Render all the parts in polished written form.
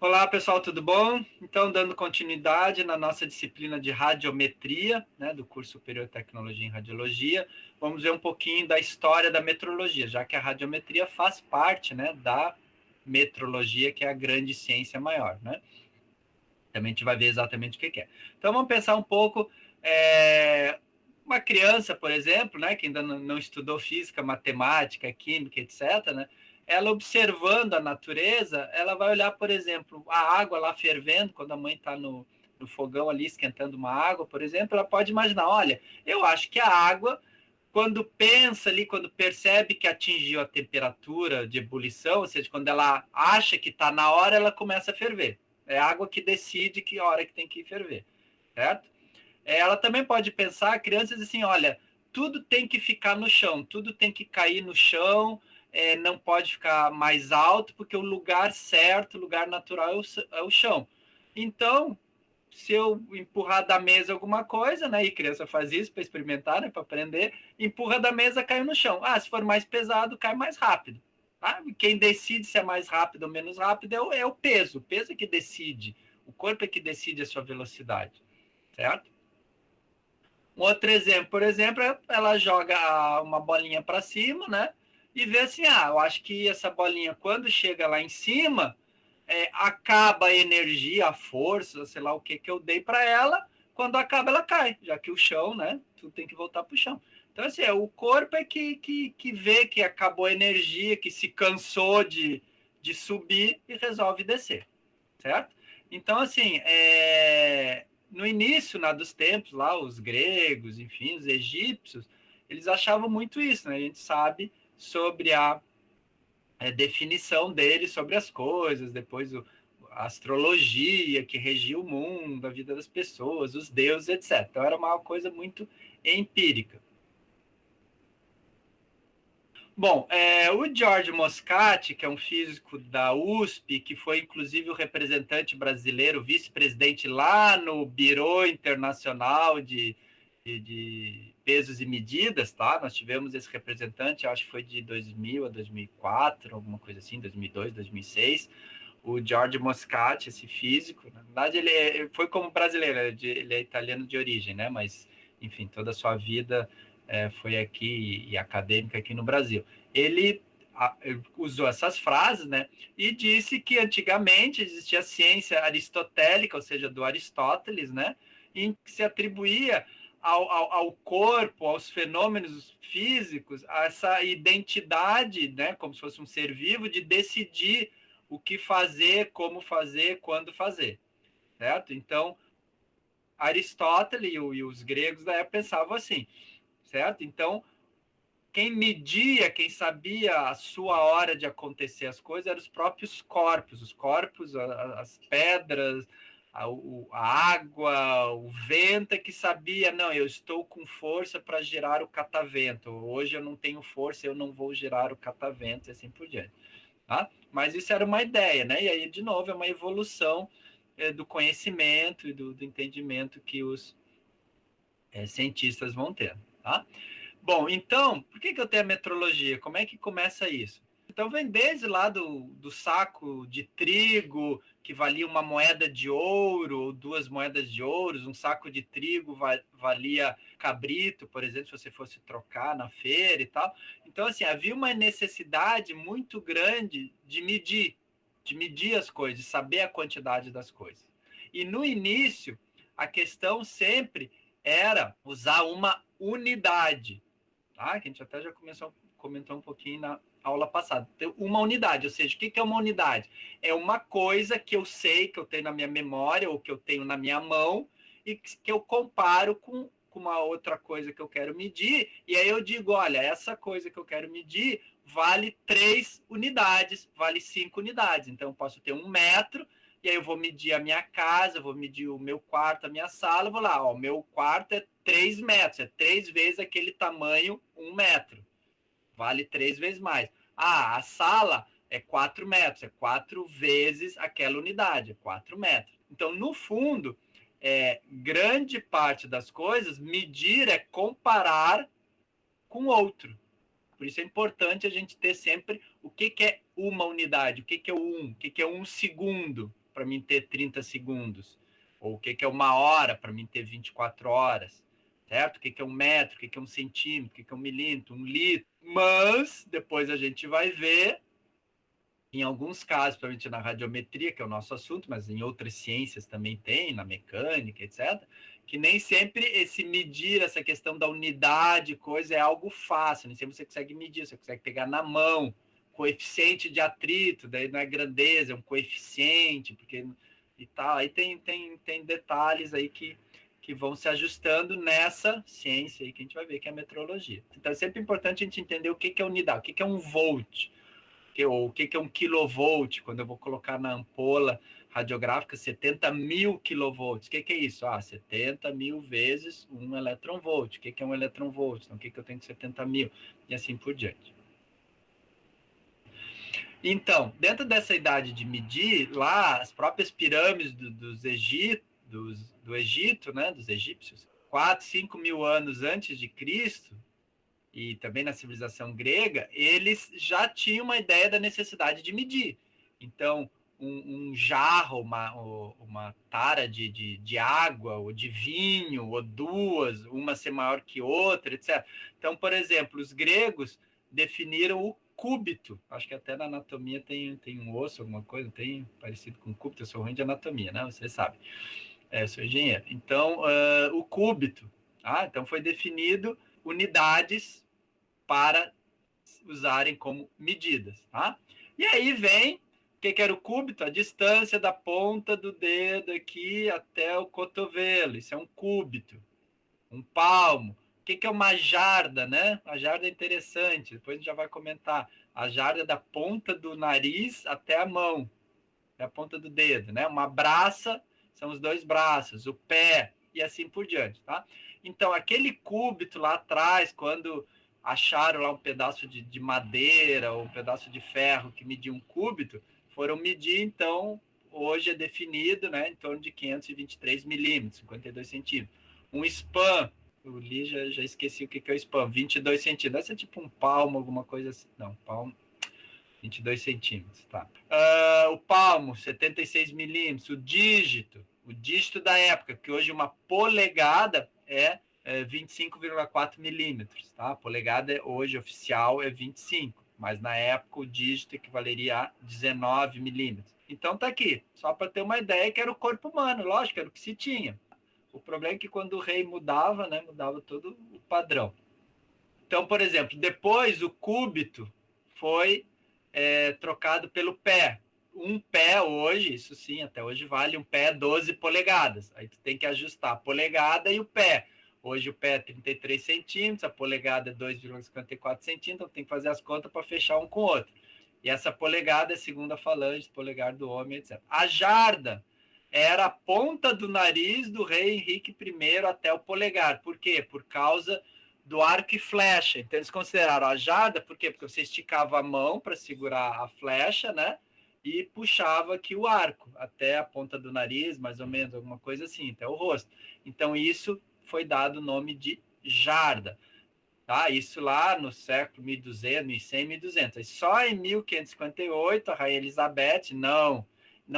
Olá, pessoal, tudo bom? Então, dando continuidade na nossa disciplina de radiometria, né, do curso Superior de Tecnologia em Radiologia, vamos ver um pouquinho da história da metrologia, já que a radiometria faz parte, né, da metrologia, que é a grande ciência maior, né? Também a gente vai ver exatamente o que é. Então, vamos pensar um pouco, uma criança, por exemplo, né, que ainda não estudou física, matemática, química, etc., né, ela observando a natureza, ela vai olhar, por exemplo, a água lá fervendo, quando a mãe está no fogão ali esquentando uma água, por exemplo, ela pode imaginar, olha, eu acho que a água, quando pensa ali, quando percebe que atingiu a temperatura de ebulição, ou seja, quando ela acha que está na hora, ela começa a ferver. É a água que decide que hora que tem que ferver, certo? Ela também pode pensar, crianças, assim, olha, tudo tem que ficar no chão, tudo tem que cair no chão, não pode ficar mais alto, porque o lugar certo, o lugar natural é o chão. Então, se eu empurrar da mesa alguma coisa, né, e criança faz isso para experimentar, né, para aprender, empurra da mesa, cai no chão. Ah, se for mais pesado, cai mais rápido. Tá? Quem decide se é mais rápido ou menos rápido é o peso. O peso é que decide. O corpo é que decide a sua velocidade, certo? Um outro exemplo, por exemplo, ela joga uma bolinha para cima, né? E vê assim, eu acho que essa bolinha, quando chega lá em cima, acaba a energia, a força, sei lá o que eu dei para ela, quando acaba ela cai, já que o chão, né? Tudo tem que voltar para o chão. Então, assim, o corpo é que vê que acabou a energia, que se cansou de subir e resolve descer, certo? Então, assim, no início, né, dos tempos lá, os gregos, enfim, os egípcios, eles achavam muito isso, né? A gente sabe sobre a definição deles sobre as coisas, depois a astrologia que regia o mundo, a vida das pessoas, os deuses, etc. Então era uma coisa muito empírica. Bom, o George Moscati, que é um físico da USP, que foi inclusive o representante brasileiro, vice-presidente lá no Bureau Internacional de Pesos e Medidas, tá? Nós tivemos esse representante, acho que foi de 2000 a 2004, alguma coisa assim, 2002, 2006. O George Moscati, esse físico, na verdade ele foi como brasileiro, ele é italiano de origem, né? Mas, enfim, toda a sua vida foi aqui e acadêmica aqui no Brasil. Ele usou essas frases, né? E disse que antigamente existia ciência aristotélica, ou seja, do Aristóteles, né? Em que se atribuía ao corpo, aos fenômenos físicos, essa identidade, né? Como se fosse um ser vivo, de decidir o que fazer, como fazer, quando fazer, certo? Então, Aristóteles e os gregos da época pensavam assim, certo? Então, quem media, quem sabia a sua hora de acontecer as coisas eram os próprios corpos, as pedras, a água, o vento é que sabia, não, eu estou com força para gerar o catavento, hoje eu não tenho força, eu não vou gerar o catavento, e assim por diante. Tá? Mas isso era uma ideia, né? E aí, de novo, é uma evolução do conhecimento e do entendimento que os cientistas vão ter. Tá? Bom, então, por que eu tenho a metrologia? Como é que começa isso? Então, vem desde lá do saco de trigo, que valia uma moeda de ouro, ou duas moedas de ouro, um saco de trigo valia cabrito, por exemplo, se você fosse trocar na feira e tal. Então, assim, havia uma necessidade muito grande de medir as coisas, de saber a quantidade das coisas. E no início, a questão sempre era usar uma unidade, tá? Que a gente até já comentou um pouquinho na aula passada. Tem uma unidade, ou seja, o que é uma unidade? É uma coisa que eu sei, que eu tenho na minha memória, ou que eu tenho na minha mão, e que eu comparo com uma outra coisa que eu quero medir, e aí eu digo, olha, essa coisa que eu quero medir vale 3 unidades, vale 5 unidades. Então, eu posso ter 1 metro, e aí eu vou medir a minha casa, vou medir o meu quarto, a minha sala, vou lá, o meu quarto é 3 metros, é 3 vezes aquele tamanho, 1 metro. Vale 3 vezes mais. A sala é 4 metros, é 4 vezes aquela unidade, é 4 metros. Então, no fundo, grande parte das coisas, medir é comparar com outro. Por isso é importante a gente ter sempre o que é uma unidade, o que é o que é 1 segundo, para mim ter 30 segundos? Ou o que é 1 hora para mim ter 24 horas? Certo? O que é 1 metro? O que é 1 centímetro? O que é 1 milímetro? 1 litro? Mas depois a gente vai ver, em alguns casos, principalmente na radiometria, que é o nosso assunto, mas em outras ciências também tem, na mecânica, etc., que nem sempre esse medir, essa questão da unidade, coisa, é algo fácil, nem sempre você consegue medir, você consegue pegar na mão, coeficiente de atrito, daí não é grandeza, é um coeficiente, porque e tal, aí tem detalhes aí que vão se ajustando nessa ciência aí que a gente vai ver, que é a metrologia. Então é sempre importante a gente entender o que é unidade, o que é um volt, o que é 1 kV, quando eu vou colocar na ampola radiográfica 70 mil kilovolts. O que é isso? 70 mil vezes 1 eletronvolt. O que é 1 eletronvolt? Então, o que eu tenho que 70 mil? E assim por diante. Então, dentro dessa idade de medir, lá, as próprias pirâmides do Egito, né, dos egípcios, 4, 5 mil anos antes de Cristo, e também na civilização grega, eles já tinham uma ideia da necessidade de medir. Então, um jarro, uma tara de água, ou de vinho, ou duas, uma ser maior que outra, etc. Então, por exemplo, os gregos definiram o cúbito. Acho que até na anatomia tem um osso, alguma coisa, tem parecido com cúbito. Eu sou ruim de anatomia, né? Você sabe. Eu sou engenheiro. Então, o cúbito. Então, foi definido unidades para usarem como medidas. Tá? E aí vem o que era o cúbito? A distância da ponta do dedo aqui até o cotovelo. Isso é um cúbito. Um palmo. O que é uma jarda, né? A jarda é interessante, depois a gente já vai comentar. A jarda é da ponta do nariz até a mão, até a ponta do dedo, né? Uma braça são os 2 braços, o pé e assim por diante, tá? Então, aquele cúbito lá atrás, quando acharam lá um pedaço de madeira ou um pedaço de ferro que media 1 cúbito, foram medir, então, hoje é definido, né, em torno de 523 milímetros, 52 centímetros. Um span, eu li, já esqueci o que é o span, 22 centímetros, deve ser tipo um palmo, alguma coisa assim. Não, palmo, 22 centímetros, tá. O palmo, 76 milímetros. O dígito da época, que hoje uma polegada é 25,4 milímetros, tá? A polegada hoje oficial é 25, mas na época o dígito equivaleria a 19 milímetros. Então tá aqui, só para ter uma ideia que era o corpo humano, lógico, era o que se tinha. O problema é que quando o rei mudava, né, mudava todo o padrão. Então, por exemplo, depois o cúbito foi trocado pelo pé. Um pé hoje, isso sim, até hoje vale, um pé 12 polegadas. Aí tu tem que ajustar a polegada e o pé. Hoje o pé é 33 centímetros, a polegada é 2,54 centímetros, então tem que fazer as contas para fechar um com o outro. E essa polegada é segundo a falange, polegar do homem, etc. A jarda era a ponta do nariz do rei Henrique I até o polegar. Por quê? Por causa do arco e flecha. Então eles consideraram a jarda, por quê? Porque você esticava a mão para segurar a flecha, né? E puxava aqui o arco até a ponta do nariz, mais ou menos, alguma coisa assim, até o rosto. Então isso foi dado o nome de jarda. Tá? Isso lá no século 1200, 1100, 1200. E só em 1558 a rainha Elizabeth, não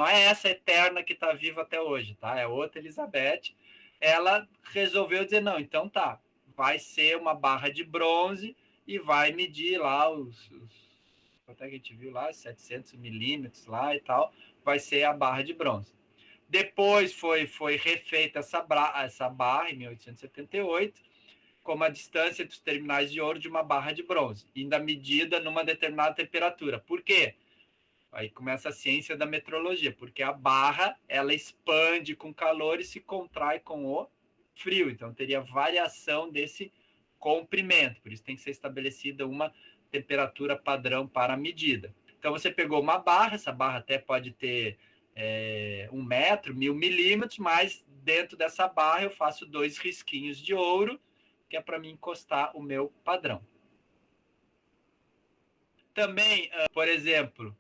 é essa eterna que está viva até hoje, tá? É outra Elizabeth. Ela resolveu dizer, não, então tá, vai ser uma barra de bronze e vai medir lá quanto é que a gente viu lá, 700 milímetros lá e tal, vai ser a barra de bronze. Depois foi refeita essa barra em 1878, como a distância dos terminais de ouro de uma barra de bronze, ainda medida numa determinada temperatura. Por quê? Aí começa a ciência da metrologia, porque a barra ela expande com calor e se contrai com o frio, então teria variação desse comprimento, por isso tem que ser estabelecida uma temperatura padrão para a medida. Então você pegou uma barra, essa barra até pode ter 1 metro, 1000 milímetros, mas dentro dessa barra eu faço 2 risquinhos de ouro, que é para mim encostar o meu padrão. Também, por exemplo,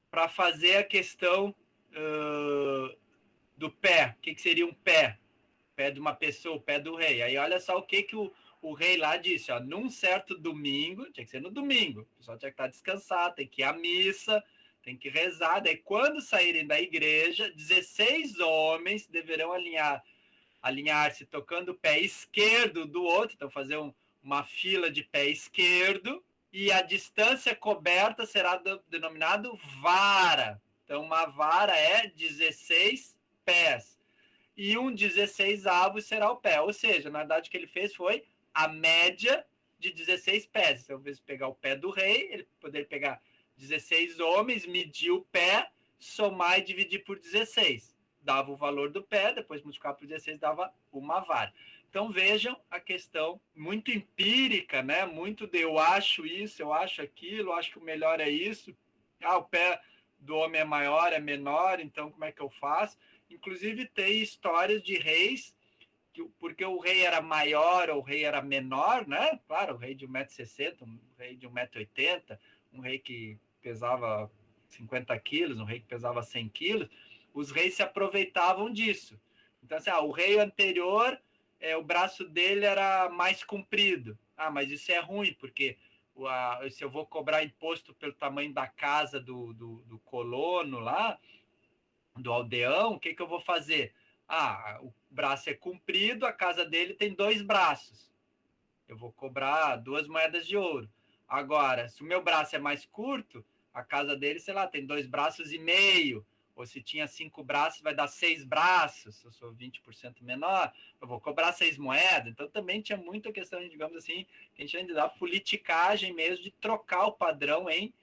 para fazer a questão do pé, o que seria um pé? Pé de uma pessoa, o pé do rei. Aí olha só o que o rei lá disse, num certo domingo, tinha que ser no domingo, o pessoal tinha que estar descansado, tem que ir à missa, tem que rezar. Daí, quando saírem da igreja, 16 homens deverão alinhar-se tocando o pé esquerdo do outro, então fazer uma fila de pé esquerdo, e a distância coberta será denominado vara. Então, uma vara é 16 pés. E um 16avo será o pé. Ou seja, na verdade, o que ele fez foi a média de 16 pés. Então, ao invés de pegar o pé do rei, ele poderia pegar 16 homens, medir o pé, somar e dividir por 16. Dava o valor do pé, depois multiplicar por 16 dava uma vara. Então vejam a questão muito empírica, né? Muito de eu acho isso, eu acho aquilo, eu acho que o melhor é isso. O pé do homem é maior, é menor, então como é que eu faço? Inclusive tem histórias de reis, porque o rei era maior ou o rei era menor, né? Claro, o rei de 1,60 m, um rei de 1,80 m, um rei que pesava 50 quilos, um rei que pesava 100 quilos, os reis se aproveitavam disso. Então, assim, o rei anterior, o braço dele era mais comprido. Mas isso é ruim, porque se eu vou cobrar imposto pelo tamanho da casa do colono lá, do aldeão, o que eu vou fazer? O braço é comprido, a casa dele tem 2 braços. Eu vou cobrar 2 moedas de ouro. Agora, se o meu braço é mais curto, a casa dele, sei lá, tem 2 braços e meio. Ou se tinha 5 braços, vai dar 6 braços. Se eu sou 20% menor, eu vou cobrar 6 moedas. Então, também tinha muita questão, digamos assim, que a gente ainda dá politicagem mesmo de trocar o padrão em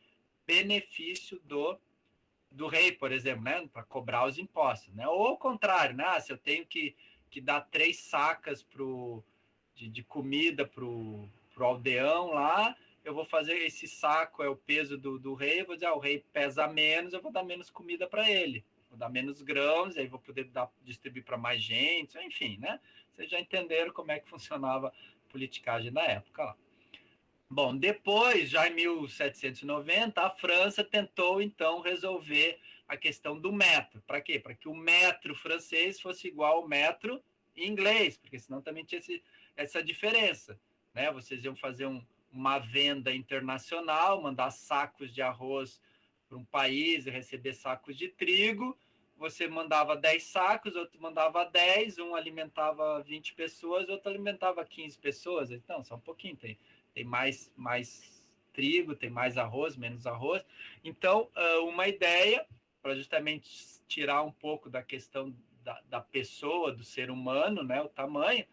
benefício do rei, por exemplo, né, para cobrar os impostos, né? Ou ao contrário, né? Se eu tenho que dar 3 sacas de comida pro aldeão lá, eu vou fazer esse saco, é o peso do rei, eu vou dizer, o rei pesa menos, eu vou dar menos comida para ele, vou dar menos grãos, aí vou poder distribuir para mais gente, enfim, né? Vocês já entenderam como é que funcionava a politicagem da época lá. Bom, depois, já em 1790, a França tentou, então, resolver a questão do metro. Para quê? Para que o metro francês fosse igual ao metro inglês, porque senão também tinha essa diferença. Né? Vocês iam fazer uma venda internacional, mandar sacos de arroz para um país e receber sacos de trigo. Você mandava 10 sacos, outro mandava 10, um alimentava 20 pessoas, outro alimentava 15 pessoas. Então, só um pouquinho, tem mais trigo, tem mais arroz, menos arroz. Então, uma ideia para justamente tirar um pouco da questão da pessoa, do ser humano, né, o tamanho,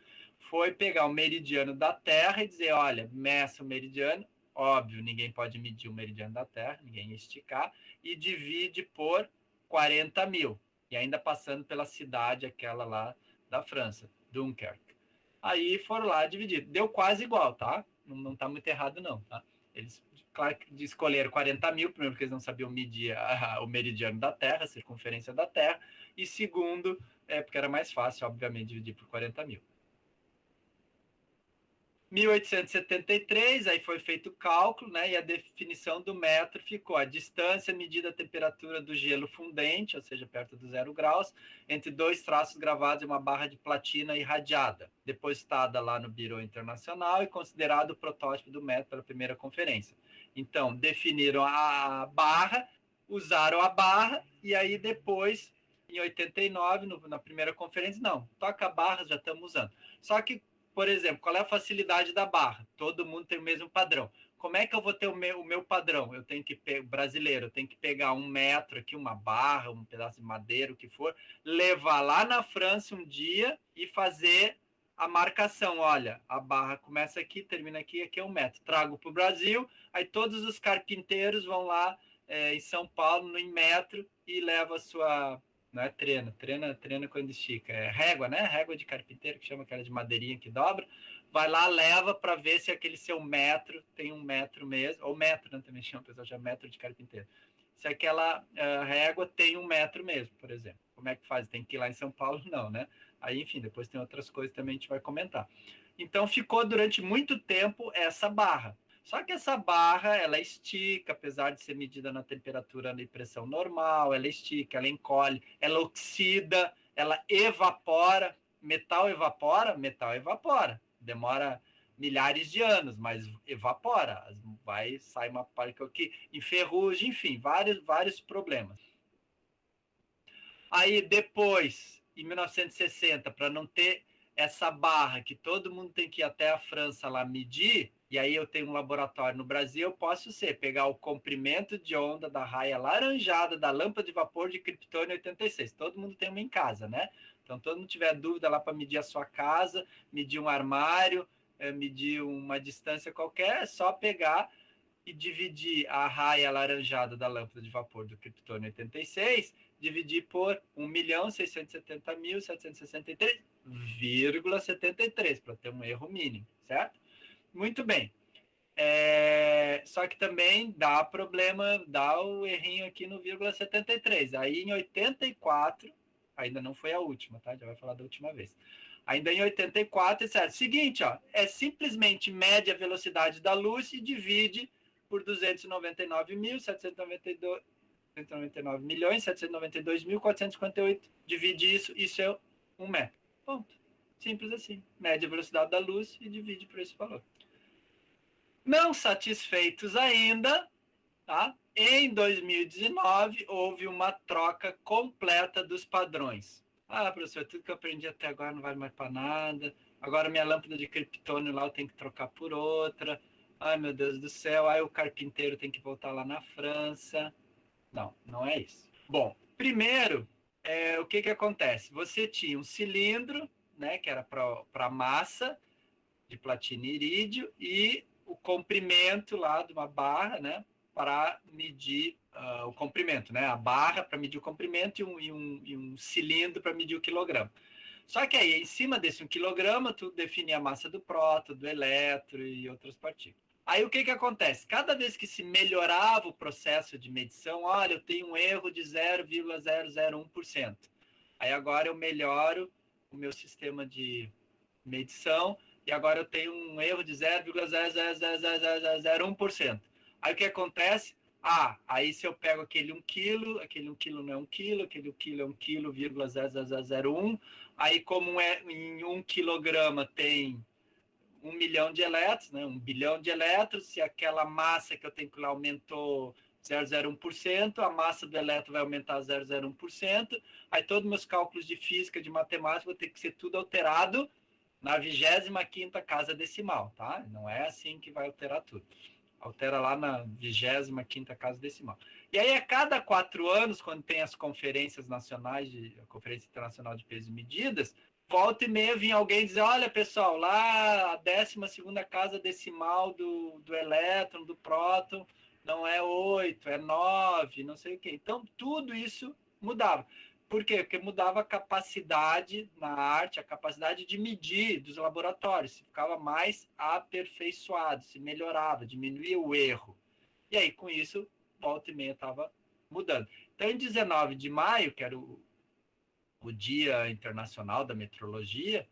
foi pegar o meridiano da Terra e dizer, olha, meça o meridiano, óbvio, ninguém pode medir o meridiano da Terra, ninguém ia esticar, e divide por 40 mil, e ainda passando pela cidade aquela lá da França, Dunkerque. Aí foram lá dividir. Deu quase igual, tá? Não tá muito errado, não, tá? Eles, claro, escolheram 40 mil, primeiro porque eles não sabiam medir o meridiano da Terra, a circunferência da Terra, e segundo, porque era mais fácil, obviamente, dividir por 40 mil. 1873, aí foi feito o cálculo, né, e a definição do metro ficou a distância medida a temperatura do gelo fundente, ou seja, perto do 0 graus, entre 2 traços gravados em uma barra de platina irradiada, depositada lá no Bureau Internacional e considerado o protótipo do metro pela primeira conferência. Então, definiram a barra, usaram a barra, e aí depois, em 89, na primeira conferência, não, toca a barra, já estamos usando. Só que, por exemplo, qual é a facilidade da barra? Todo mundo tem o mesmo padrão. Como é que eu vou ter o meu padrão? Eu tenho que brasileiro, eu tenho que pegar 1 metro aqui, uma barra, um pedaço de madeira, o que for, levar lá na França um dia e fazer a marcação. Olha, a barra começa aqui, termina aqui, aqui é 1 metro. Trago para o Brasil, aí todos os carpinteiros vão lá em São Paulo, em metro, e levam a sua... Não é treina quando estica. É régua, né? Régua de carpinteiro, que chama aquela de madeirinha que dobra. Vai lá, leva para ver se aquele seu metro tem 1 metro mesmo. Ou metro, né? Também chama, o pessoal chama metro de carpinteiro. Se aquela régua tem 1 metro mesmo, por exemplo. Como é que faz? Tem que ir lá em São Paulo? Não, né? Aí, enfim, depois tem outras coisas também a gente vai comentar. Então, ficou durante muito tempo essa barra. Só que essa barra, ela estica, apesar de ser medida na temperatura e pressão normal, ela estica, ela encolhe, ela oxida, ela evapora. Metal evapora? Metal evapora. Demora milhares de anos, mas evapora, sai uma partícula que enferruja, enfim, vários problemas. Aí depois, em 1960, para não ter essa barra que todo mundo tem que ir até a França lá medir, e aí eu tenho um laboratório no Brasil, eu posso pegar o comprimento de onda da raia laranjada da lâmpada de vapor de Kryptônio 86. Todo mundo tem uma em casa, né? Então, todo mundo tiver dúvida lá para medir a sua casa, medir um armário, medir uma distância qualquer, é só pegar e dividir a raia alaranjada da lâmpada de vapor do Kryptônio 86, dividir por 1.670.763,73, para ter um erro mínimo, certo? Muito bem. Só que também dá problema, dá o errinho aqui no 0,73. Aí em 84, ainda não foi a última, tá? Já vai falar da última vez. Ainda em 84, certo? Seguinte, ó, é simplesmente mede a velocidade da luz e divide por 299.792.458. Divide isso é 1 metro. Ponto. Simples assim. Mede a velocidade da luz e divide por esse valor. Não satisfeitos ainda, tá? Em 2019, houve uma troca completa dos padrões. Ah, professor, tudo que eu aprendi até agora não vale mais para nada. Agora minha lâmpada de Kryptônio lá eu tenho que trocar por outra. Ai, meu Deus do céu. Aí o carpinteiro tem que voltar lá na França. Não, não é isso. Bom, primeiro, o que acontece? Você tinha um cilindro, né, que era para massa de platina e irídio, e o comprimento lá de uma barra, né, para medir o comprimento, né, a barra para medir o comprimento e um cilindro para medir o quilograma. Só que aí, em cima desse 1 quilograma, tu definia a massa do próton, do elétron e outras partículas. Aí o que acontece? Cada vez que se melhorava o processo de medição, olha, eu tenho um erro de 0,001%. Aí agora eu melhoro o meu sistema de medição e agora eu tenho um erro de 0,00001%. Aí o que acontece? Aí se eu pego aquele 1 quilo, aquele 1 quilo não é 1 quilo, aquele 1 quilo é 1 quilo, 0,0001. Aí como em 1 quilograma tem 1 milhão de elétrons, né, 1 bilhão de elétrons, se aquela massa que eu tenho que lá aumentou 0,01%, a massa do elétron vai aumentar 0,01%, aí todos meus cálculos de física, de matemática, vão ter que ser tudo alterado na 25ª casa decimal, tá? Não é assim que vai alterar tudo. Altera lá na 25ª casa decimal. E aí, a cada 4 anos, quando tem as conferências nacionais, a Conferência Internacional de Pesos e Medidas, volta e meia vinha alguém dizer, olha, pessoal, lá a 12ª casa decimal do elétron, do próton, não é 8, é 9, não sei o quê. Então, tudo isso mudava. Por quê? Porque mudava a capacidade na arte, a capacidade de medir dos laboratórios. Se ficava mais aperfeiçoado, se melhorava, diminuía o erro. E aí, com isso, volta e meia estava mudando. Então, em 19 de maio, que era o Dia Internacional da Metrologia,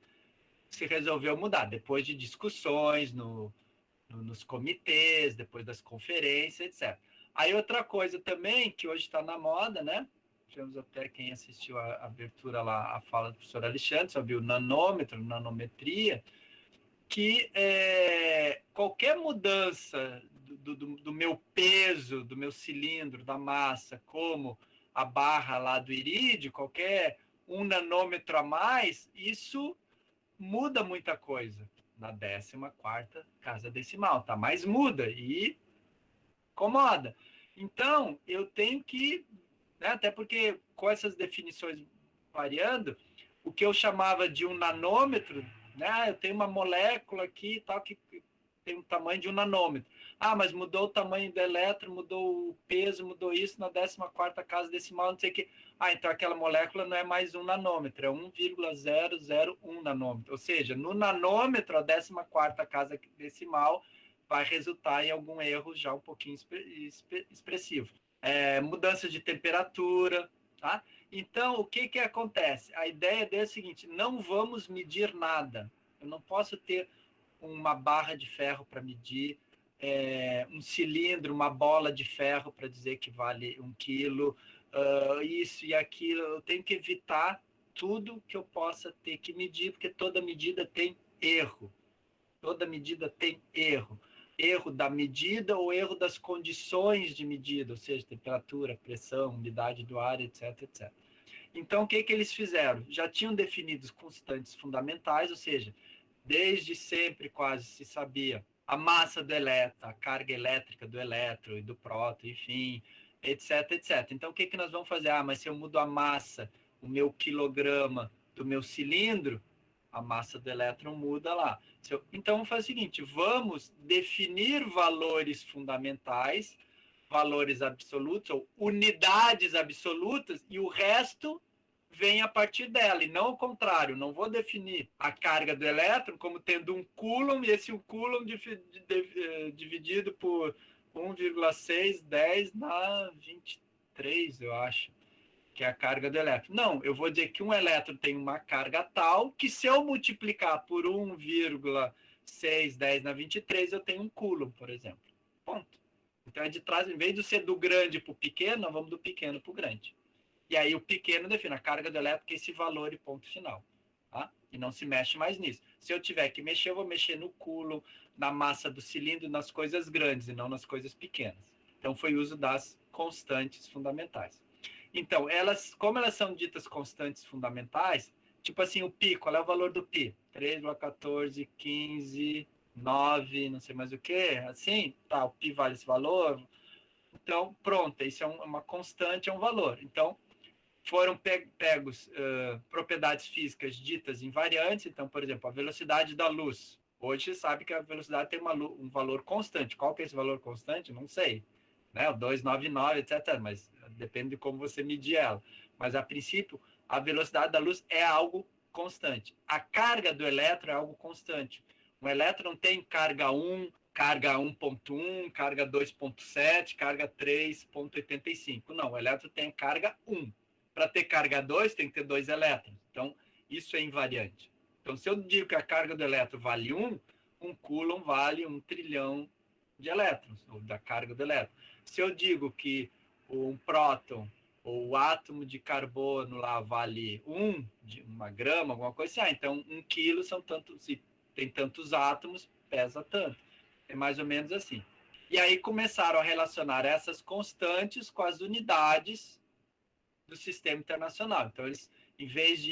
se resolveu mudar, depois de discussões nos comitês, depois das conferências, etc. Aí outra coisa também, que hoje está na moda, né? Tivemos até quem assistiu a abertura lá, a fala do professor Alexandre sobre o nanômetro, nanometria, que qualquer mudança do meu peso, do meu cilindro, da massa, como a barra lá do irídio, qualquer 1 nanômetro a mais, isso muda muita coisa na 14ª casa decimal, tá? Mas muda e incomoda. Então, eu tenho que, né, até porque com essas definições variando, o que eu chamava de 1 nanômetro, né, eu tenho uma molécula aqui e tal que tem um tamanho de 1 nanômetro. Mas mudou o tamanho do elétron, mudou o peso, mudou isso na 14ª casa decimal, não sei o que. Então aquela molécula não é mais 1 nanômetro, é 1,001 nanômetro. Ou seja, no nanômetro, a 14ª casa decimal vai resultar em algum erro já um pouquinho expressivo. Mudança de temperatura, tá? Então, o que acontece? A ideia é o seguinte, não vamos medir nada. Eu não posso ter uma barra de ferro para medir, um cilindro, uma bola de ferro para dizer que vale 1 quilo, isso e aquilo. Eu tenho que evitar tudo que eu possa ter que medir, porque toda medida tem erro. Toda medida tem erro. Erro da medida ou erro das condições de medida, ou seja, temperatura, pressão, umidade do ar, etc, etc. Então, o que eles fizeram? Já tinham definido constantes fundamentais, ou seja, desde sempre quase se sabia a massa do elétron, a carga elétrica do elétron e do próton, enfim, etc, etc. Então, o que nós vamos fazer? Mas se eu mudo a massa, o meu quilograma do meu cilindro, a massa do elétron muda lá. Então, vamos fazer o seguinte, vamos definir valores fundamentais, valores absolutos, ou unidades absolutas, e o resto vem a partir dela, e não o contrário. Não vou definir a carga do elétron como tendo um coulomb, e esse coulomb dividido por 1,610 na 23, eu acho, que é a carga do elétron. Não, eu vou dizer que um elétron tem uma carga tal que se eu multiplicar por 1,610 na 23, eu tenho um coulomb, por exemplo. Ponto. Então, é de trás, em vez de ser do grande para o pequeno, nós vamos do pequeno para o grande. E aí o pequeno define a carga do elétron, que é esse valor e ponto final. Tá? E não se mexe mais nisso. Se eu tiver que mexer, eu vou mexer no coulomb, na massa do cilindro, nas coisas grandes e não nas coisas pequenas. Então, foi o uso das constantes fundamentais. Então, como elas são ditas constantes fundamentais, tipo assim, o π, qual é o valor do π? 3,1415, 9, não sei mais o que, assim, tá, o π vale esse valor. Então, pronto, isso é uma constante, é um valor. Então, foram pegos propriedades físicas ditas invariantes. Então, por exemplo, a velocidade da luz. Hoje você sabe que a velocidade tem um valor constante. Qual que é esse valor constante? Não sei. Né? O 299, etc. Mas depende de como você medir ela. Mas, a princípio, a velocidade da luz é algo constante. A carga do elétron é algo constante. Um elétron tem carga 1, carga 1.1, carga 2.7, carga 3.85. Não, o elétron tem carga 1. Para ter carga 2, tem que ter 2 elétrons. Então, isso é invariante. Então, se eu digo que a carga do elétron vale 1 coulomb vale 1 trilhão de elétrons, ou da carga do elétron. Se eu digo que um próton, ou o átomo de carbono lá vale 1 grama, alguma coisa assim, então 1 quilo são tantos, se tem tantos átomos, pesa tanto. É mais ou menos assim. E aí começaram a relacionar essas constantes com as unidades do sistema internacional. Então, eles, em vez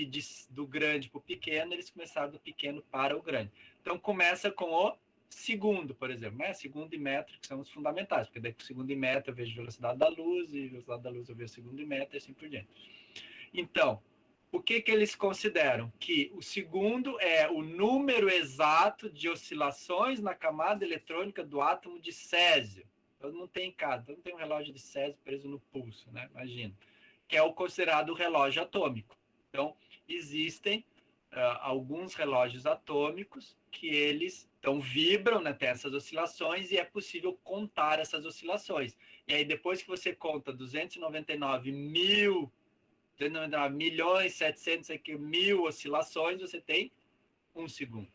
do grande para o pequeno, eles começaram do pequeno para o grande. Então, começa com o segundo, por exemplo, né? Segundo e metro, que são os fundamentais, porque daí com segundo e metro eu vejo velocidade da luz, e velocidade da luz eu vejo segundo e metro, e assim por diante. Então, o que eles consideram? Que o segundo é o número exato de oscilações na camada eletrônica do átomo de césio. Eu não tenho em casa, eu não tenho um relógio de césio preso no pulso, né? Imagina. Que é o considerado relógio atômico. Então, existem alguns relógios atômicos que eles vibram, né, tem essas oscilações, e é possível contar essas oscilações. E aí, depois que você conta 299 milhões, 700 mil oscilações, você tem 1 segundo.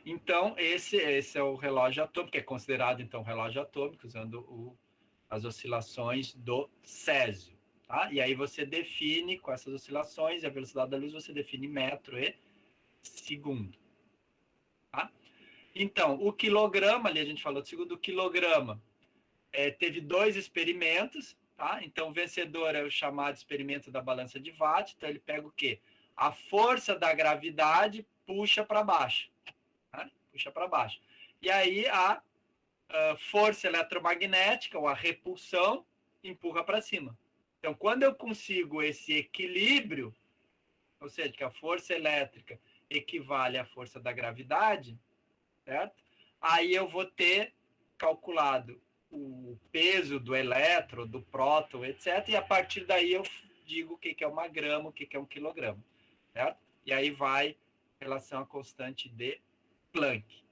Então, esse é o relógio atômico, que é considerado, então, relógio atômico, usando as oscilações do césio. Tá? E aí você define, com essas oscilações, e a velocidade da luz, você define metro e segundo. Tá? Então, o quilograma, ali a gente falou do segundo, o quilograma teve 2 experimentos. Tá? Então, o vencedor é o chamado experimento da balança de Watt. Então, ele pega o quê? A força da gravidade puxa para baixo. Tá? Puxa para baixo. E aí, a força eletromagnética, ou a repulsão, empurra para cima. Então, quando eu consigo esse equilíbrio, ou seja, que a força elétrica equivale à força da gravidade, certo? Aí eu vou ter calculado o peso do elétron, do próton, etc. E a partir daí eu digo o que é 1 grama, o que é 1 quilograma, certo? E aí vai em relação à constante de Planck.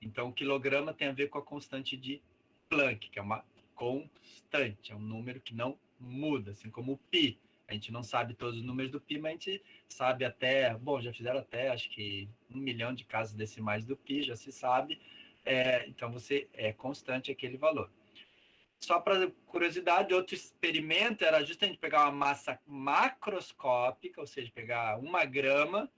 Então, o quilograma tem a ver com a constante de Planck, que é uma constante, é um número que não muda, assim como o π. A gente não sabe todos os números do π, mas a gente sabe até, bom, já fizeram até, acho que 1 milhão de casas decimais do π, já se sabe. Então, você é constante aquele valor. Só para curiosidade, outro experimento era justamente pegar uma massa macroscópica, ou seja, pegar 1 grama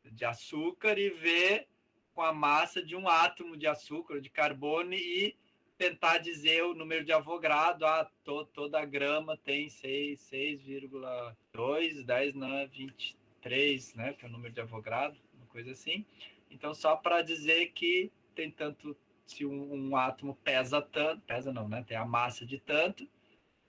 de açúcar e ver com a massa de um átomo de açúcar, de carbono, e tentar dizer o número de Avogadro. Toda a grama tem 6,2, 10 na 23, né, que é o número de Avogadro, uma coisa assim. Então, só para dizer que tem tanto, se um átomo pesa tanto, pesa não, né, tem a massa de tanto,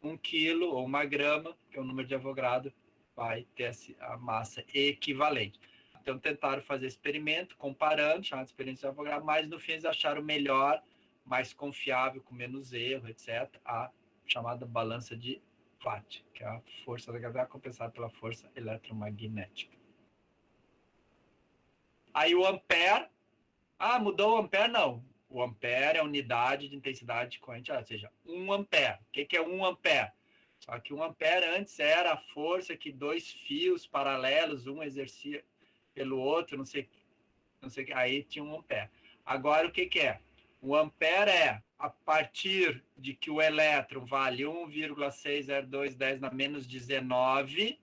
1 quilo ou 1 grama, que é o número de Avogadro, vai ter a massa equivalente. Então, tentaram fazer experimento, comparando, chamado de experiência de Avogadro, mas no fim eles acharam melhor, mais confiável, com menos erro, etc., a chamada balança de Watt, que é a força da gravidade compensada pela força eletromagnética. Aí o ampere, mudou o ampere? Não. O ampere é a unidade de intensidade de corrente, ou seja, 1 ampere. O que é 1 ampere? Só que 1 ampere antes era a força que 2 fios paralelos, um exercia pelo outro, não sei, aí tinha 1 ampere. Agora, o que é? O ampere é a partir de que o elétron vale 1,60210 na menos 19,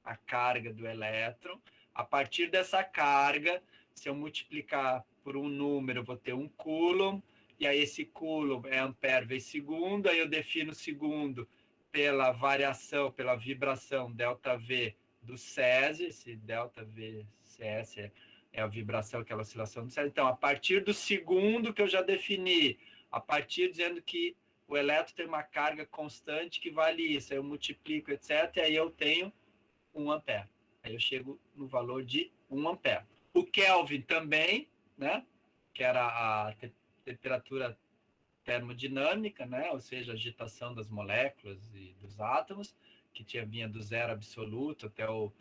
a carga do elétron. A partir dessa carga, se eu multiplicar por um número, eu vou ter 1 coulomb, e aí esse coulomb é ampere vezes segundo, aí eu defino o segundo pela variação, pela vibração ΔV do Césio, esse ΔV CS é a vibração, aquela oscilação do Césio. Então, a partir do segundo que eu já defini, a partir dizendo que o elétron tem uma carga constante que vale isso, aí eu multiplico, etc., e aí eu tenho 1 ampere. Aí eu chego no valor de 1 ampere. O Kelvin também, né, que era a temperatura termodinâmica, né, ou seja, a agitação das moléculas e dos átomos, que vinha do zero absoluto até o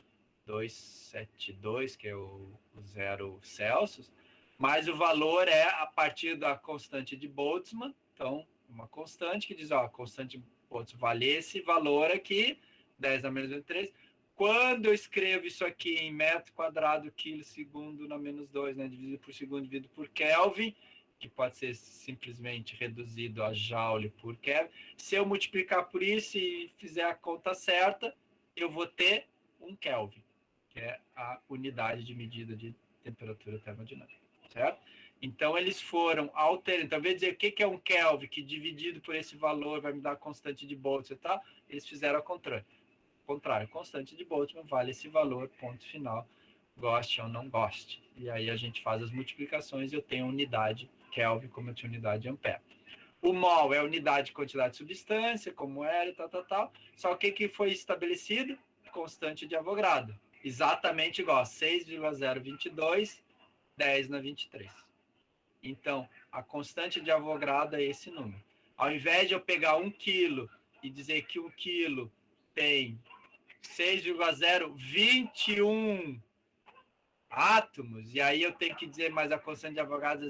272, que é o zero Celsius, mas o valor é a partir da constante de Boltzmann. Então, uma constante que diz, a constante de Boltzmann vale esse valor aqui, 10 na menos 23. Quando eu escrevo isso aqui em metro quadrado, quilo, segundo na menos 2, né, dividido por segundo, dividido por Kelvin, que pode ser simplesmente reduzido a Joule por Kelvin, se eu multiplicar por isso e fizer a conta certa, eu vou ter 1 Kelvin, que é a unidade de medida de temperatura termodinâmica, certo? Então, eles foram alterando. Então, ao invés de dizer o que é 1 Kelvin, que dividido por esse valor vai me dar a constante de Boltzmann, tá? Eles fizeram ao contrário. Constante de Boltzmann vale esse valor, ponto final, goste ou não goste. E aí a gente faz as multiplicações e eu tenho a unidade Kelvin como eu tinha unidade Ampere. O mol é a unidade de quantidade de substância, como era e tal. Só que o que foi estabelecido? Constante de Avogadro. Exatamente igual a 6,022, 10 na 23. Então, a constante de Avogadro é esse número. Ao invés de eu pegar 1 quilo e dizer que 1 quilo tem 6,021 átomos, e aí eu tenho que dizer, mas a constante de Avogadro é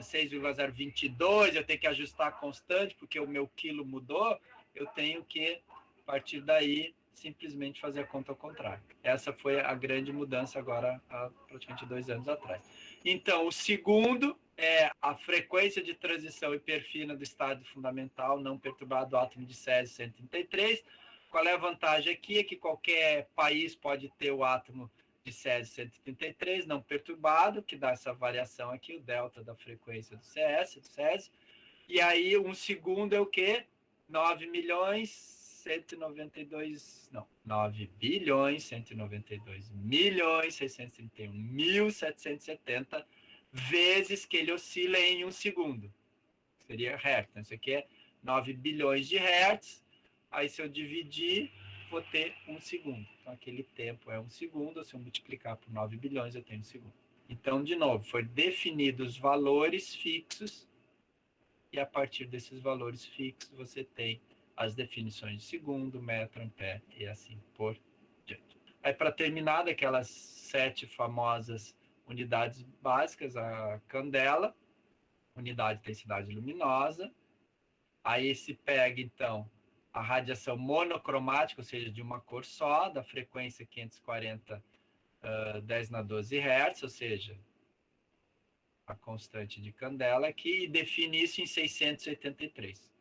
6,022, eu tenho que ajustar a constante, porque o meu quilo mudou, eu tenho que, a partir daí, simplesmente fazer a conta ao contrário. Essa foi a grande mudança agora, há praticamente 2 anos atrás. Então, o segundo é a frequência de transição hiperfina do estado fundamental não perturbado do átomo de Césio 133. Qual é a vantagem aqui? É que qualquer país pode ter o átomo de Césio 133 não perturbado, que dá essa variação aqui, o delta da frequência do CS, do Césio. E aí, um segundo é o quê? 9 bilhões 192 milhões 631.770 vezes que ele oscila em um segundo. Seria hertz. Então, isso aqui é 9 bilhões de hertz. Aí, se eu dividir, vou ter 1 segundo. Então, aquele tempo é 1 segundo. Se eu multiplicar por 9 bilhões, eu tenho 1 segundo. Então, de novo, foi definidos valores fixos. E a partir desses valores fixos, você tem as definições de segundo, metro, ampere e assim por diante. Aí, para terminar, daquelas 7 famosas unidades básicas, a candela, unidade de intensidade luminosa. Aí se pega, então, a radiação monocromática, ou seja, de uma cor só, da frequência 540, 10 na 12 Hz, ou seja, a constante de candela aqui, e define isso em 683.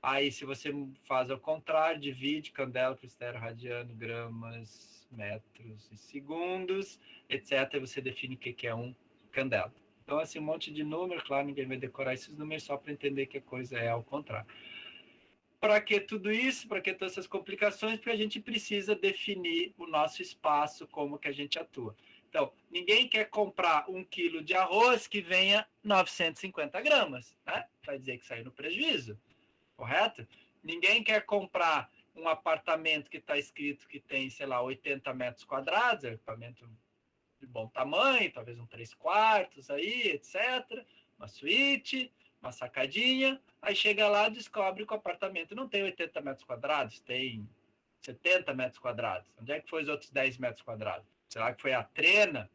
Aí, se você faz ao contrário, divide candela por estero radiano, gramas, metros e segundos, etc., você define o que é um candela. Então, assim, um monte de número, claro, ninguém vai decorar esses números só para entender que a coisa é ao contrário. Para que tudo isso? Para que todas essas complicações? Porque a gente precisa definir o nosso espaço, como que a gente atua. Então, ninguém quer comprar 1 quilo de arroz que venha 950 gramas, né? Vai dizer que saiu no prejuízo, correto? Ninguém quer comprar um apartamento que está escrito que tem, sei lá, 80 metros quadrados, é um equipamento de bom tamanho, talvez um 3 quartos aí, etc. Uma suíte, uma sacadinha. Aí chega lá e descobre que o apartamento não tem 80 metros quadrados, tem 70 metros quadrados. Onde é que foi os outros 10 metros quadrados? Será que foi a trena,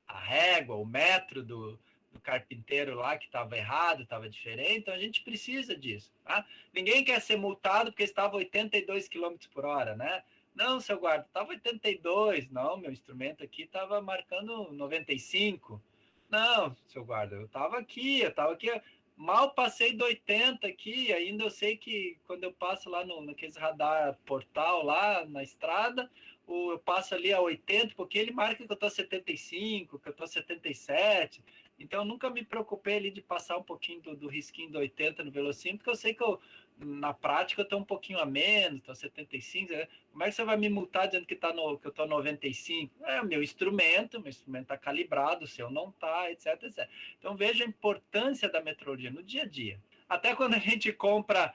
a régua, o metro do carpinteiro lá que estava errado, estava diferente? Então a gente precisa disso. Tá? Ninguém quer ser multado porque estava 82 km por hora, né? Não, seu guarda, estava 82. Não, meu instrumento aqui estava marcando 95. Não, seu guarda, eu estava aqui. Mal passei do 80 aqui, ainda eu sei que quando eu passo lá naqueles radar portal lá na estrada, eu passo ali a 80, porque ele marca que eu estou a 75, que eu estou a 77. Então, eu nunca me preocupei ali de passar um pouquinho do risquinho do 80 no velocímetro, porque eu sei que na prática eu estou um pouquinho a menos, estou a 75. Né? Como é que você vai me multar dizendo que eu estou a 95? É o meu instrumento está calibrado, o seu não está, etc, etc. Então, veja a importância da metrologia no dia a dia. Até quando a gente compra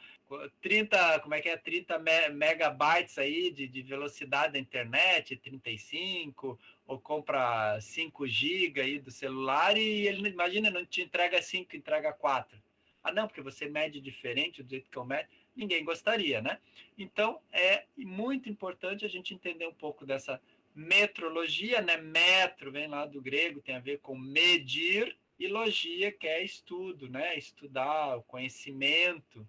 30, como é que é? 30 megabytes aí de velocidade da internet, 35, ou compra 5 GB aí do celular e ele, imagina, não te entrega 5, entrega 4. Ah, não, porque você mede diferente do jeito que eu medo. Ninguém gostaria, né? Então, é muito importante a gente entender um pouco dessa metrologia, né? Metro vem lá do grego, tem a ver com medir, e logia, que é estudo, né? Estudar o conhecimento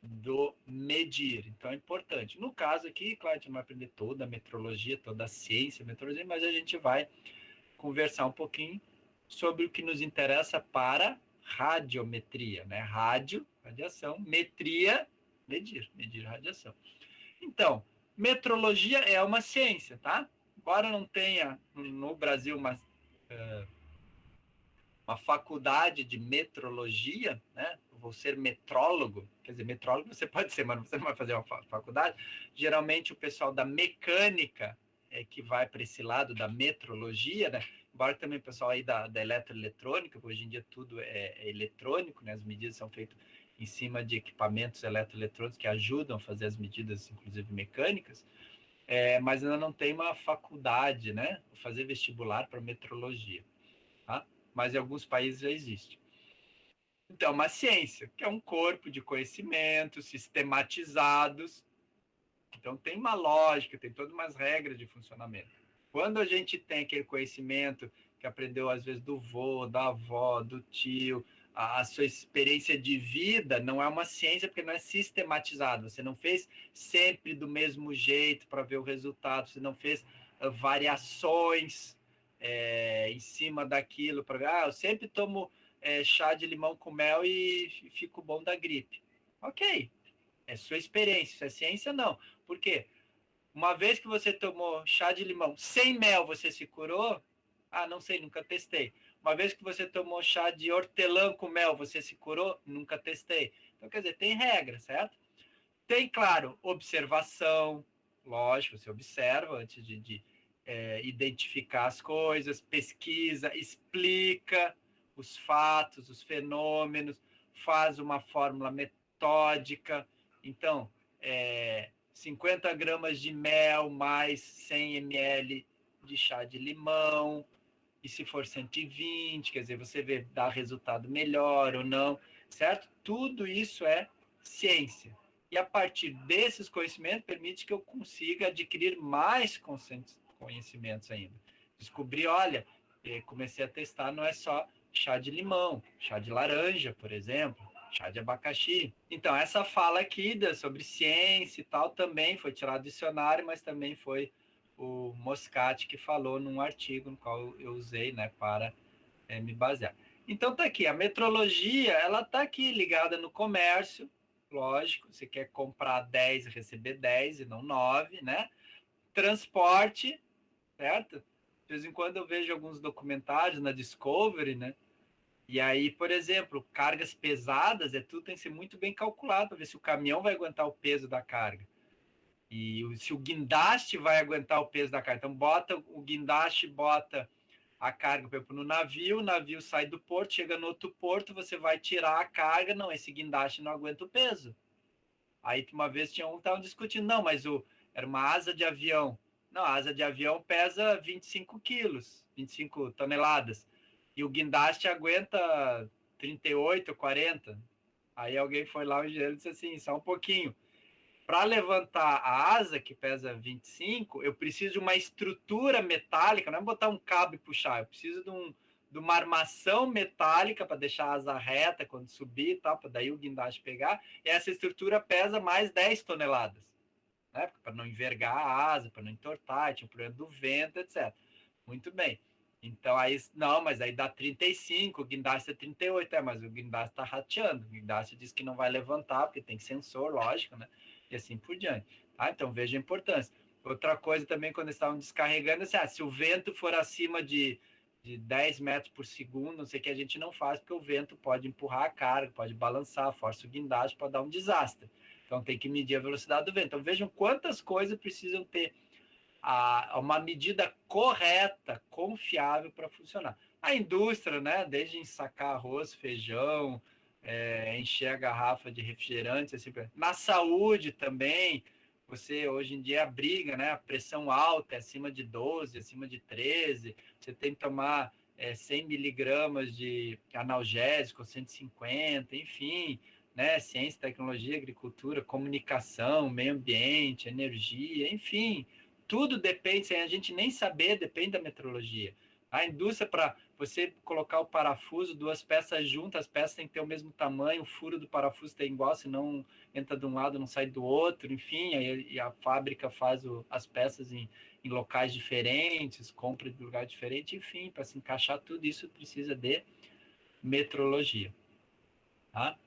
do medir. Então é importante. No caso aqui, claro, a gente não vai aprender toda a metrologia, toda a ciência, a metrologia, mas a gente vai conversar um pouquinho sobre o que nos interessa para radiometria, né? Rádio, radiação, metria, medir radiação. Então, metrologia é uma ciência, tá? Embora não tenha no Brasil uma faculdade de metrologia, né? Vou ser metrólogo, quer dizer, metrólogo você pode ser, mas você não vai fazer uma faculdade. Geralmente o pessoal da mecânica é que vai para esse lado da metrologia, né? Embora também o pessoal aí da eletroeletrônica, hoje em dia tudo é eletrônico, né? As medidas são feitas em cima de equipamentos eletroeletrônicos que ajudam a fazer as medidas, inclusive mecânicas, mas ainda não tem uma faculdade, né? Fazer vestibular para metrologia, tá? Mas em alguns países já existe. Então, uma ciência, que é um corpo de conhecimentos sistematizados. Então, tem uma lógica, tem todas umas regras de funcionamento. Quando a gente tem aquele conhecimento que aprendeu, às vezes, do vô, da avó, do tio, a sua experiência de vida não é uma ciência porque não é sistematizado. Você não fez sempre do mesmo jeito para ver o resultado, você não fez variações em cima daquilo para ver, eu sempre tomo chá de limão com mel e fico bom da gripe. Ok, é sua experiência, isso é ciência não. Por quê? Uma vez que você tomou chá de limão sem mel, você se curou? Ah, não sei, nunca testei. Uma vez que você tomou chá de hortelã com mel, você se curou? Nunca testei. Então, quer dizer, tem regra, certo? Tem, claro, observação, lógico, você observa antes de identificar as coisas, pesquisa, explica os fatos, os fenômenos, faz uma fórmula metódica. Então, 50 gramas de mel mais 100 ml de chá de limão, e se for 120, quer dizer, você vê, dá resultado melhor ou não, certo? Tudo isso é ciência. E a partir desses conhecimentos, permite que eu consiga adquirir mais conhecimentos ainda. Descobri, olha, comecei a testar, não é só chá de limão, chá de laranja, por exemplo, chá de abacaxi. Então, essa fala aqui sobre ciência e tal também foi tirada do dicionário, mas também foi o Moscati que falou num artigo no qual eu usei, né, para me basear. Então tá aqui, a metrologia, ela tá aqui ligada no comércio, lógico, você quer comprar 10 e receber 10 e não 9, né? Transporte, certo? De vez em quando eu vejo alguns documentários na Discovery, né? E aí, por exemplo, cargas pesadas, tudo tem que ser muito bem calculado para ver se o caminhão vai aguentar o peso da carga. E se o guindaste vai aguentar o peso da carga. Então, bota o guindaste, bota a carga, por exemplo, no navio, o navio sai do porto, chega no outro porto, você vai tirar a carga, não, esse guindaste não aguenta o peso. Aí, uma vez tinha um que estavam discutindo, não, mas era uma asa de avião. Não, a asa de avião pesa 25 quilos, 25 toneladas. E o guindaste aguenta 38, 40. Aí alguém foi lá, o engenheiro disse assim, só um pouquinho. Para levantar a asa, que pesa 25, eu preciso de uma estrutura metálica, não é botar um cabo e puxar, eu preciso de uma armação metálica para deixar a asa reta quando subir e tal, para daí o guindaste pegar, e essa estrutura pesa mais 10 toneladas, né? Para não envergar a asa, para não entortar, tinha o problema do vento, etc. Muito bem. Então, aí, não, mas aí dá 35, o guindaste é 38, mas o guindaste está rateando, o guindaste diz que não vai levantar, porque tem sensor, lógico, né? E assim por diante. Tá? Então, veja a importância. Outra coisa também, quando eles estavam descarregando, assim, se o vento for acima de 10 metros por segundo, não sei o que a gente não faz, porque o vento pode empurrar a carga, pode balançar, força o guindaste, pode dar um desastre. Então, tem que medir a velocidade do vento. Então, vejam quantas coisas precisam ter uma medida correta, confiável para funcionar. A indústria, né, desde ensacar arroz, feijão, encher a garrafa de refrigerante, assim, na saúde também, você hoje em dia briga, né, a pressão alta é acima de 12, acima de 13, você tem que tomar 100 miligramas de analgésico, 150, enfim, né, ciência, tecnologia, agricultura, comunicação, meio ambiente, energia, enfim, tudo depende, sem a gente nem saber, depende da metrologia. A indústria, para você colocar o parafuso, duas peças juntas, as peças têm que ter o mesmo tamanho, o furo do parafuso tem igual, senão entra de um lado, não sai do outro, enfim, aí a fábrica faz as peças em locais diferentes, compra de lugar diferente, enfim, para se encaixar tudo isso precisa de metrologia. Tá?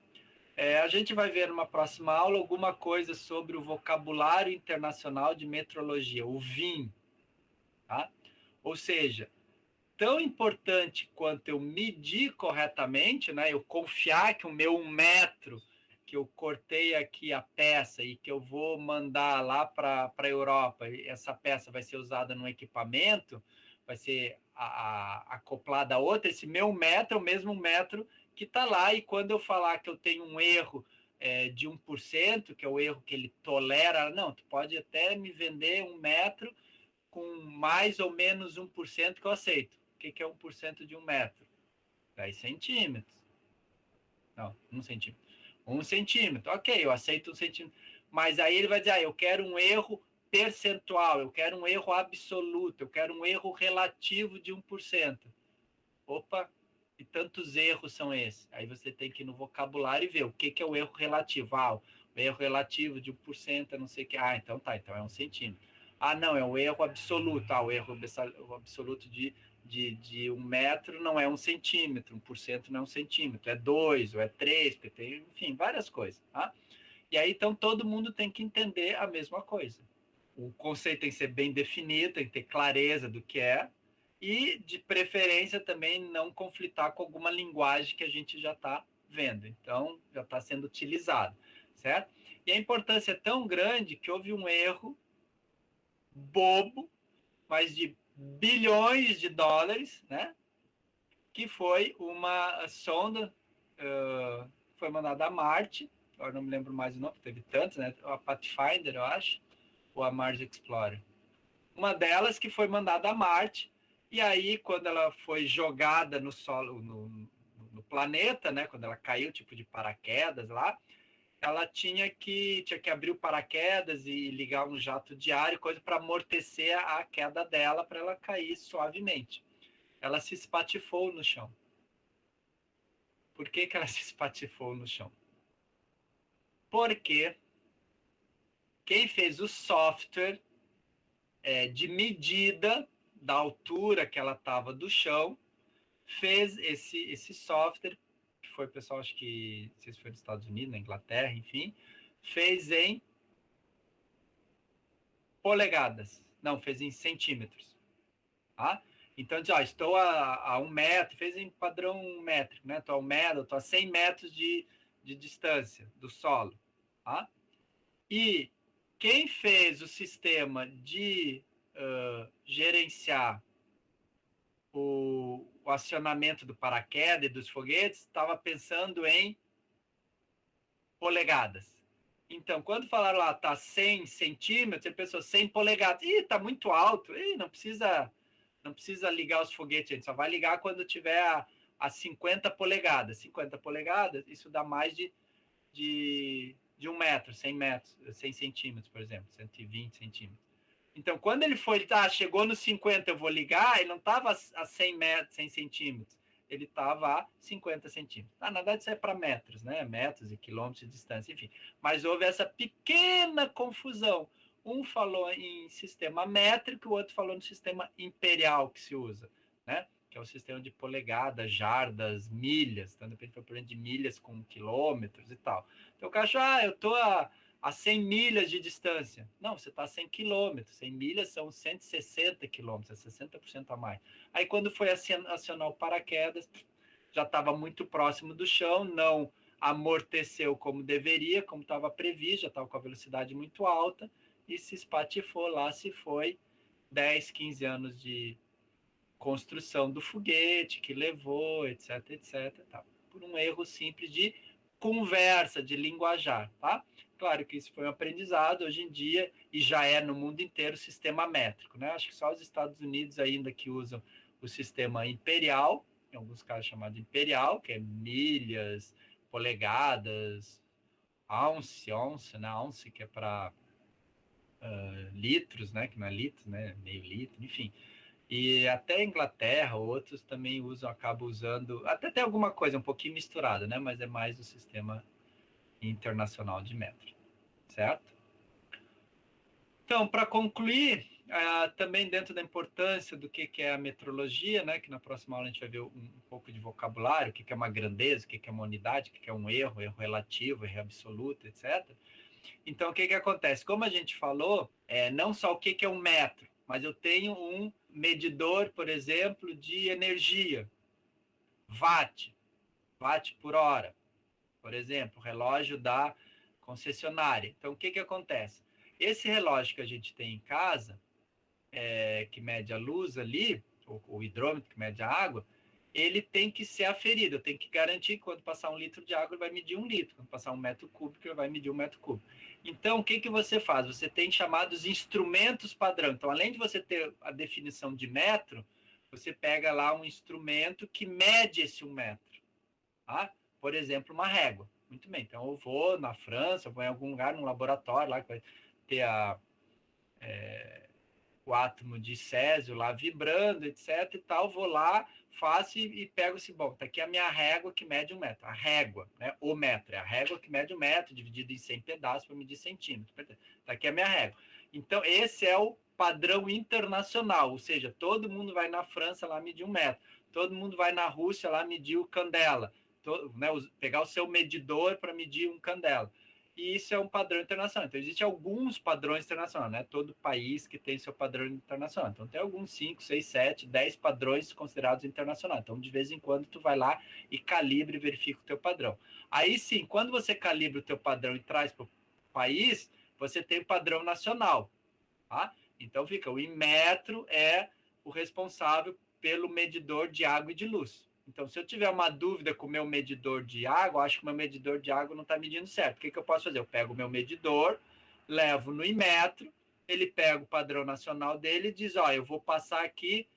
A gente vai ver numa próxima aula alguma coisa sobre o vocabulário internacional de metrologia, o VIM. Tá? Ou seja, tão importante quanto eu medir corretamente, né, eu confiar que o meu 1 metro, que eu cortei aqui a peça e que eu vou mandar lá para a Europa, essa peça vai ser usada no equipamento, vai ser acoplada a outra, esse meu 1 metro é o mesmo metro que está lá, e quando eu falar que eu tenho um erro de 1%, que é o erro que ele tolera, não, tu pode até me vender 1 metro com mais ou menos 1% que eu aceito. O que é 1% de 1 metro? 10 centímetros. Não, 1 centímetro. 1 centímetro, ok, eu aceito 1 centímetro. Mas aí ele vai dizer, eu quero um erro percentual, eu quero um erro absoluto, eu quero um erro relativo de 1%. Opa, e tantos erros são esses? Aí você tem que ir no vocabulário e ver o que é o erro relativo. O erro relativo de 1% não sei o que. Então tá, então é 1 centímetro. Não, é o erro absoluto. O erro absoluto de 1 metro não é 1 centímetro, 1% não é 1 centímetro, é 2 ou é 3, porque tem, enfim, várias coisas. Tá? E aí, então, todo mundo tem que entender a mesma coisa. O conceito tem que ser bem definido, tem que ter clareza do que é, e, de preferência, também não conflitar com alguma linguagem que a gente já está vendo. Então, já está sendo utilizado, certo? E a importância é tão grande que houve um erro bobo, mas de bilhões de dólares, né? Que foi uma sonda foi mandada a Marte, agora não me lembro mais o nome, teve tantos, né? A Pathfinder, eu acho, ou a Mars Explorer. Uma delas que foi mandada a Marte, e aí, quando ela foi jogada no solo, no planeta, né? Quando ela caiu, tipo de paraquedas lá, ela tinha que abrir o paraquedas e ligar um jato de ar e coisa para amortecer a queda dela, para ela cair suavemente. Ela se espatifou no chão. Por que ela se espatifou no chão? Porque quem fez o software de medida da altura que ela estava do chão fez esse software, que foi o pessoal, acho que, não sei se foi nos Estados Unidos, na Inglaterra, enfim, fez em polegadas. Não, fez em centímetros. Tá? Então, diz, ó, estou a 1 metro, fez em padrão métrico, né? Estou a 1 metro, estou a 100 metros de distância do solo. Tá? E quem fez o sistema de gerenciar o acionamento do paraquedas e dos foguetes estava pensando em polegadas. Então, quando falaram lá, tá 100 centímetros, ele pensou 100 polegadas. Ih, tá muito alto. Ih, não precisa ligar os foguetes, a gente só vai ligar quando tiver a 50 polegadas. 50 polegadas, isso dá mais de 1 metro, 100 metros, 100 centímetros, por exemplo, 120 centímetros. Então, quando ele foi, chegou nos 50, eu vou ligar, ele não estava a 100 metros, 100 centímetros, ele estava a 50 centímetros. Na verdade, isso é para metros, né? Metros e quilômetros de distância, enfim. Mas houve essa pequena confusão. Um falou em sistema métrico, o outro falou no sistema imperial que se usa, né? Que é o sistema de polegadas, jardas, milhas, então depende por exemplo de milhas com quilômetros e tal. Então o cara achou, eu estou a 100 milhas de distância. Não, você está a 100 quilômetros. 100 milhas são 160 quilômetros, é 60% a mais. Aí, quando foi acionar o paraquedas, já estava muito próximo do chão, não amorteceu como deveria, como estava previsto, já estava com a velocidade muito alta, e se espatifou lá, se foi 10, 15 anos de construção do foguete, que levou, etc, etc, tá? Por um erro simples de conversa, de linguajar, tá? Claro que isso foi um aprendizado hoje em dia e já é no mundo inteiro sistema métrico, né? Acho que só os Estados Unidos ainda que usam o sistema imperial, em alguns casos chamado imperial, que é milhas, polegadas, ounce, né? Ounce que é para litros, né? Que não é litro, né? Meio litro, enfim. E até a Inglaterra, outros também usam, acabam usando, até tem alguma coisa um pouquinho misturada, né? Mas é mais o sistema internacional de metro, certo? Então, para concluir, também dentro da importância do que é a metrologia, né? Que na próxima aula a gente vai ver um pouco de vocabulário, o que é uma grandeza, o que é uma unidade, o que é um erro relativo, erro absoluto, etc. Então, o que acontece? Como a gente falou, não só o que é um metro, mas eu tenho um medidor, por exemplo, de energia, watt por hora, por exemplo, relógio da concessionária. Então, o que acontece? Esse relógio que a gente tem em casa, que mede a luz ali, o hidrômetro que mede a água, ele tem que ser aferido. Eu tenho que garantir que quando passar 1 litro de água, ele vai medir 1 litro. Quando passar 1 metro cúbico, ele vai medir 1 metro cúbico. Então, o que você faz? Você tem chamados instrumentos padrão. Então, além de você ter a definição de metro, você pega lá um instrumento que mede esse 1 metro. Tá? Por exemplo, uma régua. Muito bem. Então, eu vou na França, eu vou em algum lugar, num laboratório lá, que vai ter o átomo de césio lá vibrando, etc e tal, vou lá, faço e pego esse, bom, tá aqui a minha régua que mede 1 metro, a régua, né, o metro, é a régua que mede 1 metro, dividido em 100 pedaços para medir centímetros, tá aqui a minha régua. Então, esse é o padrão internacional, ou seja, todo mundo vai na França lá medir 1 metro, todo mundo vai na Rússia lá medir o candela, né, pegar o seu medidor para medir um candela. E isso é um padrão internacional. Então, existem alguns padrões internacionais, né? Todo país que tem seu padrão internacional. Então, tem alguns 5, 6, 7, 10 padrões considerados internacionais. Então, de vez em quando, tu vai lá e calibra e verifica o teu padrão. Aí, sim, quando você calibra o teu padrão e traz para o país, você tem o padrão nacional, tá? Então, fica, o Inmetro é o responsável pelo medidor de água e de luz. Então, se eu tiver uma dúvida com o meu medidor de água, acho que o meu medidor de água não está medindo certo. O que eu posso fazer? Eu pego o meu medidor, levo no Inmetro, ele pega o padrão nacional dele e diz, eu vou passar aqui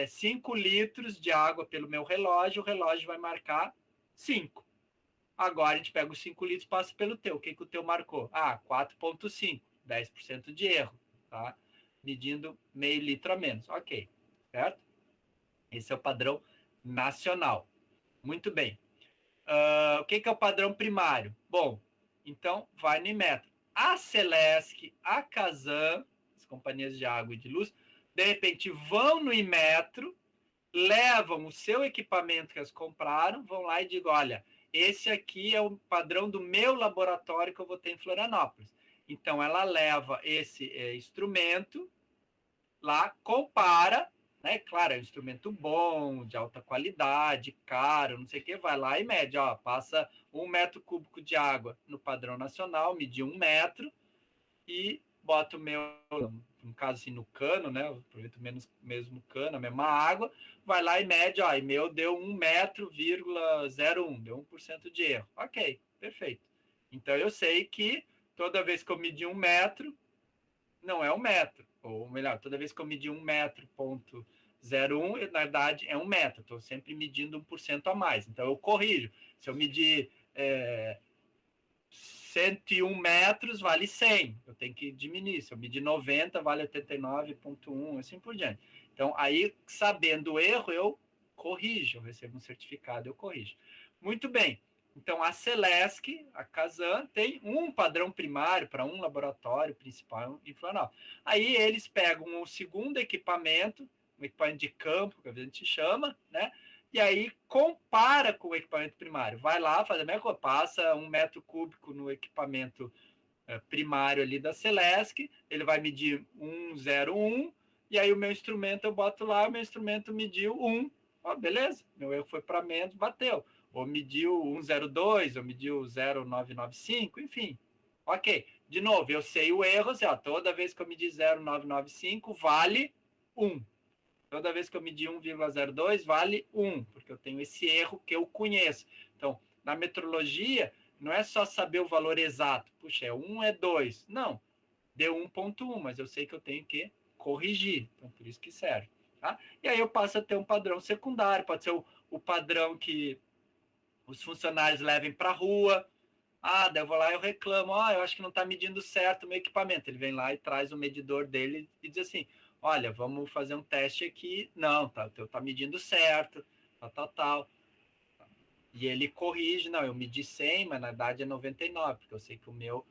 5 litros de água pelo meu relógio, o relógio vai marcar 5. Agora a gente pega os 5 litros e passa pelo teu. O que o teu marcou? 4,5, 10% de erro, tá? Medindo meio litro a menos. Ok, certo? Esse é o padrão nacional. Muito bem. O que é o padrão primário? Bom, então vai no Inmetro. A Celesc, a Casan, as companhias de água e de luz, de repente vão no Inmetro, levam o seu equipamento que elas compraram, vão lá e digam, olha, esse aqui é o padrão do meu laboratório que eu vou ter em Florianópolis. Então, ela leva esse instrumento lá, compara, né? Claro, é um instrumento bom, de alta qualidade, caro, não sei o que, vai lá e mede, ó, passa 1 metro cúbico de água no padrão nacional, medir 1 metro e bota o meu, no caso assim, no cano, né? Eu aproveito mesmo cano, a mesma água, vai lá e mede, ó, e meu deu 1 metro,01, deu 1% de erro. Ok, perfeito. Então eu sei que toda vez que eu medir 1 metro, não é 1 metro. Ou melhor, toda vez que eu medir 1 metro,01, na verdade é 1 metro. Estou sempre medindo 1% a mais. Então eu corrijo. Se eu medir 101 metros, vale 100. Eu tenho que diminuir. Se eu medir 90, vale 89,1, assim por diante. Então, aí, sabendo o erro, eu corrijo. Eu recebo um certificado, eu corrijo. Muito bem. Então, a Celesc, a Casan, tem um padrão primário para um laboratório principal em Florianópolis. Aí eles pegam o segundo equipamento, um equipamento de campo, que a gente chama, né? E aí compara com o equipamento primário. Vai lá, faz a mesma coisa, passa 1 metro cúbico no equipamento primário ali da Celesc, ele vai medir 1,01, e aí o meu instrumento eu boto lá, o meu instrumento mediu 1. Oh, beleza, meu erro foi para menos, bateu. Ou mediu 1,02, ou mediu 0,995, enfim. Ok, de novo, eu sei o erro, assim, ó, toda vez que eu medir 0,995, vale 1. Toda vez que eu medir 1,02, vale 1, porque eu tenho esse erro que eu conheço. Então, na metrologia, não é só saber o valor exato. Puxa, é 1, é 2. Não, deu 1,1, mas eu sei que eu tenho que corrigir. Então, por isso que serve. Tá? E aí eu passo a ter um padrão secundário. Pode ser o padrão que os funcionários levem para a rua. Ah, daí eu vou lá e eu reclamo. Eu acho que não está medindo certo o meu equipamento. Ele vem lá e traz o medidor dele e diz assim, olha, vamos fazer um teste aqui. Não, tá, o teu tá medindo certo, tal. E ele corrige, não, eu medi 100, mas na verdade é 99, porque eu sei que o meu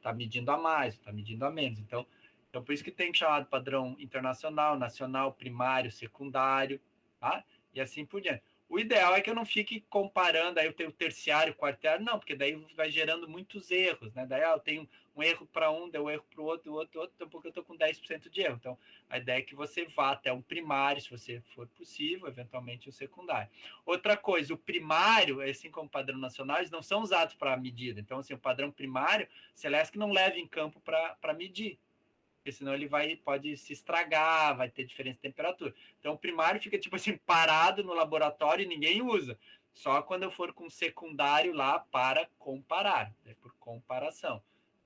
tá medindo a mais, tá medindo a menos. Então, por isso que tem chamado padrão internacional, nacional, primário, secundário, tá? E assim por diante. O ideal é que eu não fique comparando, aí eu tenho o terciário, o quartário, não, porque daí vai gerando muitos erros, né? Daí eu tenho um erro para um, deu um erro para o outro, então porque eu estou com 10% de erro. Então, a ideia é que você vá até um primário, se você for possível, eventualmente o secundário. Outra coisa, o primário, assim como o padrão nacional, eles não são usados para medida. Então, assim, o padrão primário, Celeste não leva em campo para medir, porque senão ele pode se estragar, vai ter diferença de temperatura. Então, o primário fica, tipo assim, parado no laboratório e ninguém usa. Só quando eu for com o secundário lá para comparar, né, por comparação.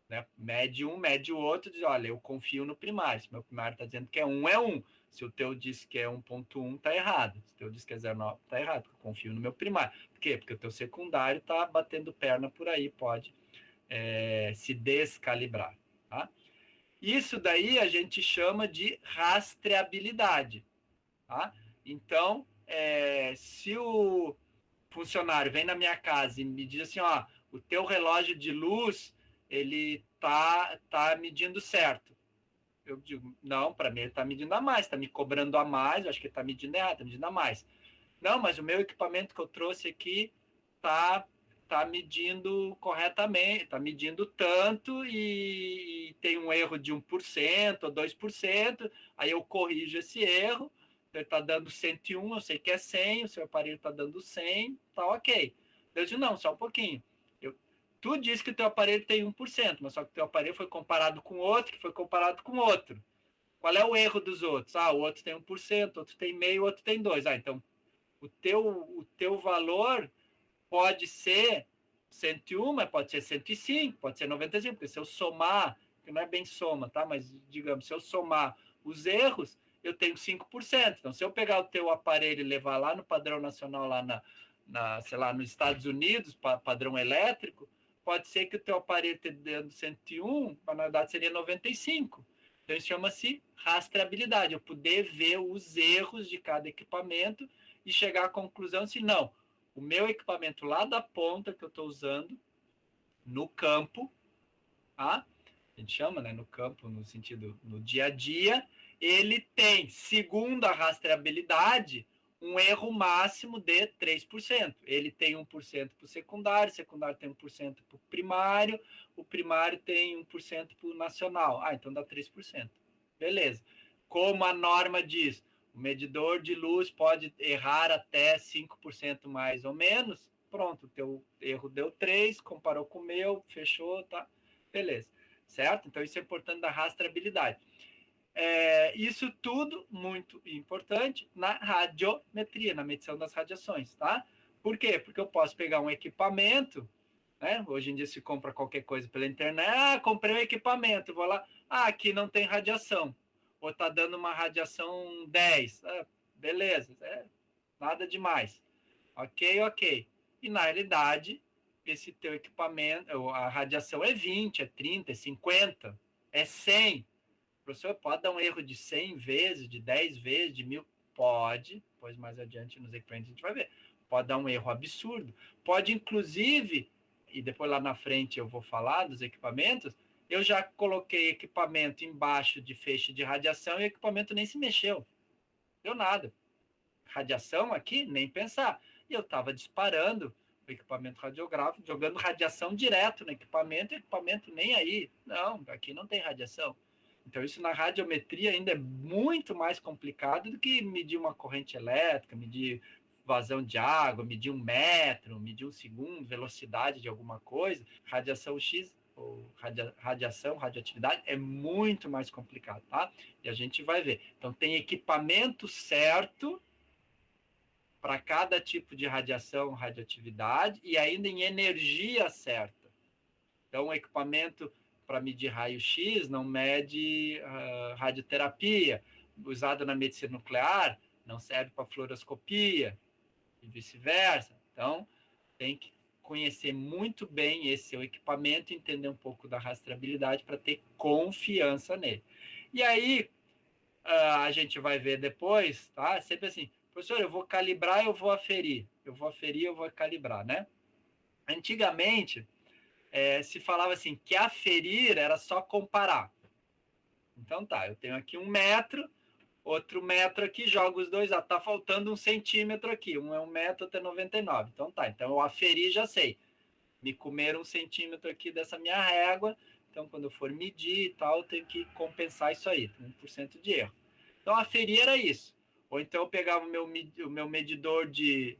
Né? Mede um, mede o outro, diz, olha, eu confio no primário. Se meu primário está dizendo que é 1, é 1. Se o teu diz que é 1,1, está errado. Se o teu diz que é 0,9, está errado, porque eu confio no meu primário. Por quê? Porque o teu secundário está batendo perna por aí, pode se descalibrar. Tá? Isso daí a gente chama de rastreabilidade. Tá? Então, se o funcionário vem na minha casa e me diz assim, ó, o teu relógio de luz, ele tá medindo certo. Eu digo, não, para mim ele está medindo a mais, está me cobrando a mais, eu acho que ele está medindo errado, está medindo a mais. Não, mas o meu equipamento que eu trouxe aqui tá medindo corretamente, está medindo tanto e tem um erro de 1% ou 2%, aí eu corrijo esse erro, ele está dando 101, eu sei que é 100, o seu aparelho está dando 100, tá ok. Eu digo, não, só um pouquinho. Tu diz que o teu aparelho tem 1%, mas só que o teu aparelho foi comparado com outro, que foi comparado com outro. Qual é o erro dos outros? O outro tem 1%, outro tem meio, outro tem 2%. Então, o teu valor pode ser 101, mas pode ser 105, pode ser 95, porque se eu somar, que não é bem soma, tá? Mas, digamos, se eu somar os erros, eu tenho 5%. Então, se eu pegar o teu aparelho e levar lá no padrão nacional, lá sei lá, nos Estados Unidos, padrão elétrico, pode ser que o teu aparelho esteja dando 101, mas na verdade seria 95. Então, isso chama-se rastreabilidade, eu poder ver os erros de cada equipamento e chegar à conclusão assim, não, o meu equipamento lá da ponta que eu estou usando, no campo, tá? A gente chama, né, no campo, no sentido, no dia a dia, ele tem, segundo a rastreabilidade, um erro máximo de 3%. Ele tem 1% para o secundário tem 1% para o primário tem 1% para o nacional. Ah, então dá 3%. Beleza. Como a norma diz, o medidor de luz pode errar até 5% mais ou menos, pronto, o teu erro deu 3, comparou com o meu, fechou, tá? Beleza. Certo? Então isso é importante da rastreabilidade. Isso tudo muito importante na radiometria, na medição das radiações, tá? Por quê? Porque eu posso pegar um equipamento, né? Hoje em dia se compra qualquer coisa pela internet. Ah, comprei um equipamento, vou lá. Ah, aqui não tem radiação. Ou tá dando uma radiação 10. Ah, beleza, nada demais. Ok. E na realidade, esse teu equipamento, a radiação é 20, é 30, é 50, é 100. O professor pode dar um erro de 100 vezes, de 10 vezes, de 1000? Pode, pois mais adiante nos equipamentos a gente vai ver. Pode dar um erro absurdo. Pode, inclusive, e depois lá na frente eu vou falar dos equipamentos, eu já coloquei equipamento embaixo de feixe de radiação e o equipamento nem se mexeu. Deu nada. Radiação aqui, nem pensar. E eu estava disparando o equipamento radiográfico, jogando radiação direto no equipamento, e o equipamento nem aí. Não, aqui não tem radiação. Então, isso na radiometria ainda é muito mais complicado do que medir uma corrente elétrica, medir vazão de água, medir 1 metro, medir 1 segundo, velocidade de alguma coisa. Radiação X, ou radiação, radioatividade, é muito mais complicado, tá? E a gente vai ver. Então, tem equipamento certo para cada tipo de radiação, radioatividade, e ainda em energia certa. Então, o equipamento para medir raio-x não mede radioterapia, usado na medicina nuclear, não serve para fluoroscopia, e vice-versa. Então, tem que conhecer muito bem esse seu equipamento, entender um pouco da rastreabilidade para ter confiança nele. E aí, a gente vai ver depois, tá? Sempre assim, professor, eu vou calibrar, eu vou aferir. Eu vou aferir, eu vou calibrar, né? Antigamente, se falava assim, que aferir era só comparar. Então tá, eu tenho aqui 1 metro, outro metro aqui, jogo os dois, tá faltando 1 centímetro aqui, um é 1 metro, outro é 99. Então tá, então eu aferi, já sei. Me comeram 1 centímetro aqui dessa minha régua, então quando eu for medir e tal, eu tenho que compensar isso aí, 1% de erro. Então aferir era isso. Ou então eu pegava o meu medidor de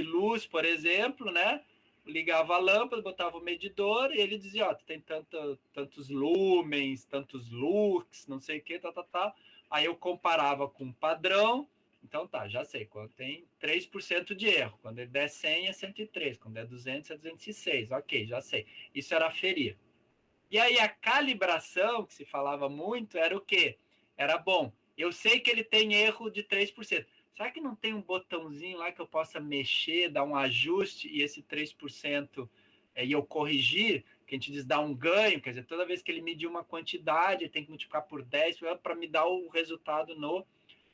luz, por exemplo, né? Ligava a lâmpada, botava o medidor e ele dizia, ó, tem tantos lumens, tantos lux, não sei o que, tá. Aí eu comparava com o padrão, então tá, já sei, quando tem 3% de erro, quando ele der 100 é 103, quando é 200 é 206, ok, já sei. Isso era aferir. E aí a calibração, que se falava muito, era o quê? Era bom. Eu sei que ele tem erro de 3%. Será que não tem um botãozinho lá que eu possa mexer, dar um ajuste e esse 3% e eu corrigir? Que a gente diz dar um ganho, quer dizer, toda vez que ele medir uma quantidade, ele tem que multiplicar por 10 para me dar o resultado no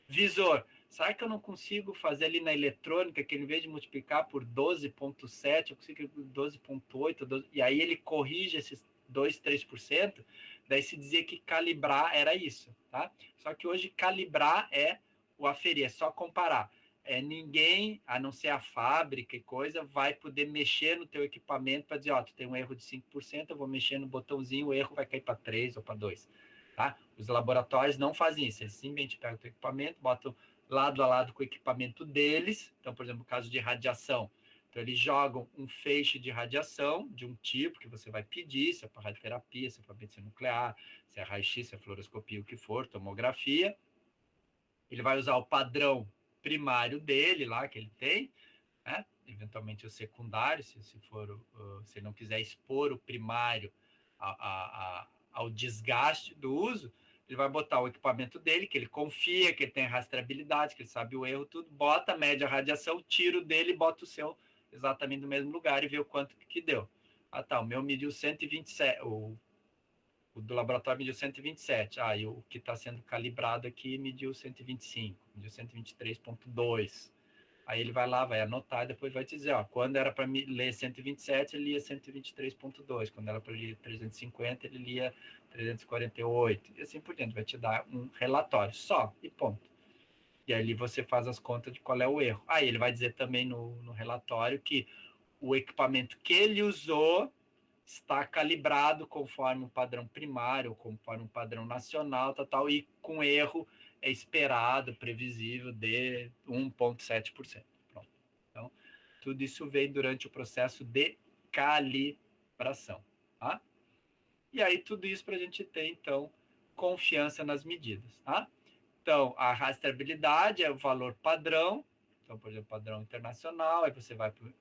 visor. Será que eu não consigo fazer ali na eletrônica, que em vez de multiplicar por 12,7, eu consigo 12,8, 12, e aí ele corrige esses 2, 3%, daí se dizia que calibrar era isso, tá? Só que hoje calibrar é o aferir, é só comparar. Ninguém, a não ser a fábrica e coisa, vai poder mexer no teu equipamento para dizer, ó, tu tem um erro de 5%, eu vou mexer no botãozinho, o erro vai cair para 3 ou para 2. Tá? Os laboratórios não fazem isso, eles simplesmente pegam o teu equipamento, botam lado a lado com o equipamento deles. Então, por exemplo, no caso de radiação, então eles jogam um feixe de radiação de um tipo que você vai pedir, se é para radioterapia, se é para medicina nuclear, se é raio-x, se é fluoroscopia, o que for, tomografia. Ele vai usar o padrão primário dele lá, que ele tem, né? Eventualmente o secundário, se ele não quiser expor o primário ao desgaste do uso, ele vai botar o equipamento dele, que ele confia, que ele tem rastreabilidade, que ele sabe o erro, tudo, bota, mede a radiação, tira o dele e bota o seu exatamente no mesmo lugar e vê o quanto que deu. Ah, tá, o meu mediu 127, o do laboratório mediu 127. E o que está sendo calibrado aqui mediu 125, mediu 123,2. Aí ele vai lá, vai anotar e depois vai te dizer, ó, quando era para ler 127, ele lia 123,2. Quando era para ler 350, ele lia 348. E assim por diante, vai te dar um relatório só e ponto. E ali você faz as contas de qual é o erro. Aí ele vai dizer também no relatório que o equipamento que ele usou está calibrado conforme um padrão primário, conforme um padrão nacional, tal, e com erro é esperado, previsível de 1,7%. Pronto. Então, tudo isso vem durante o processo de calibração. Tá? E aí, tudo isso para a gente ter, então, confiança nas medidas. Tá? Então, a rastreabilidade é o valor padrão. Então, por exemplo, padrão internacional, aí você vai para o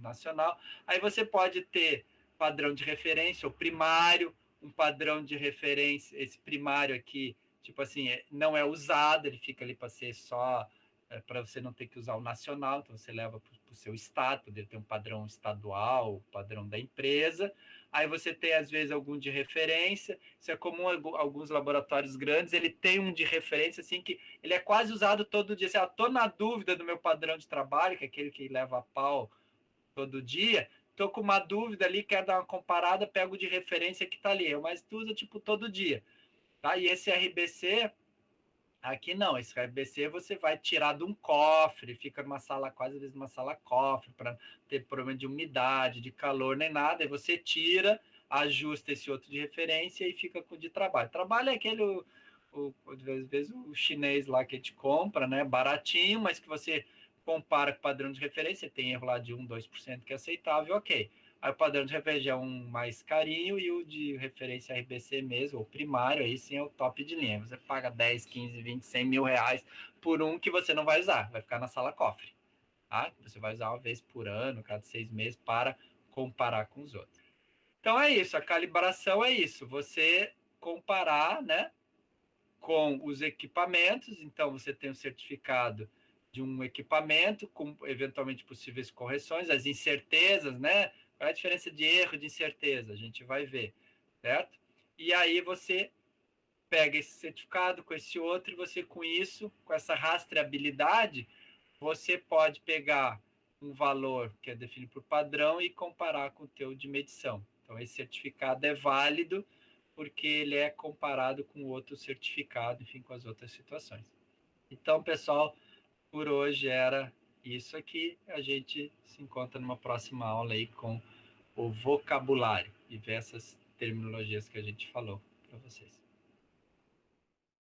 nacional. Aí você pode ter padrão de referência, ou primário, um padrão de referência, esse primário aqui, tipo assim, não é usado, ele fica ali para ser só, para você não ter que usar o nacional, então você leva para o seu estado, poder ter um padrão estadual, padrão da empresa. Aí você tem, às vezes, algum de referência. Isso é comum em alguns laboratórios grandes. Ele tem um de referência, assim, que ele é quase usado todo dia. Assim, estou na dúvida do meu padrão de trabalho, que é aquele que leva a pau todo dia. Estou com uma dúvida ali, quero dar uma comparada, pego de referência que está ali. Mas tu usa, tipo, todo dia. Tá? E esse RBC, aqui não. Esse RBC você vai tirar de um cofre, fica numa sala, quase às vezes uma sala cofre, para ter problema de umidade, de calor, nem nada. E você tira, ajusta esse outro de referência e fica com o de trabalho. Trabalho é aquele, às vezes, o chinês lá que a gente compra, né? Baratinho, mas que você compara com o padrão de referência, tem erro lá de 1, 2% que é aceitável, ok. Aí o padrão de referência é um mais carinho e o de referência RBC mesmo, o primário, aí sim é o top de linha. Você paga 10, 15, 20, 100 mil reais por um que você não vai usar, vai ficar na sala cofre. Tá? Você vai usar uma vez por ano, cada 6 meses, para comparar com os outros. Então é isso, a calibração é isso, você comparar, né, com os equipamentos. Então você tem o certificado de um equipamento com eventualmente possíveis correções, as incertezas, né? Qual é a diferença de erro e de incerteza? A gente vai ver, certo? E aí você pega esse certificado com esse outro e você com isso, com essa rastreabilidade, você pode pegar um valor que é definido por padrão e comparar com o teu de medição. Então esse certificado é válido porque ele é comparado com outro certificado, enfim, com as outras situações. Então, pessoal, por hoje era isso aqui. A gente se encontra numa próxima aula aí com o vocabulário e ver essas terminologias que a gente falou para vocês.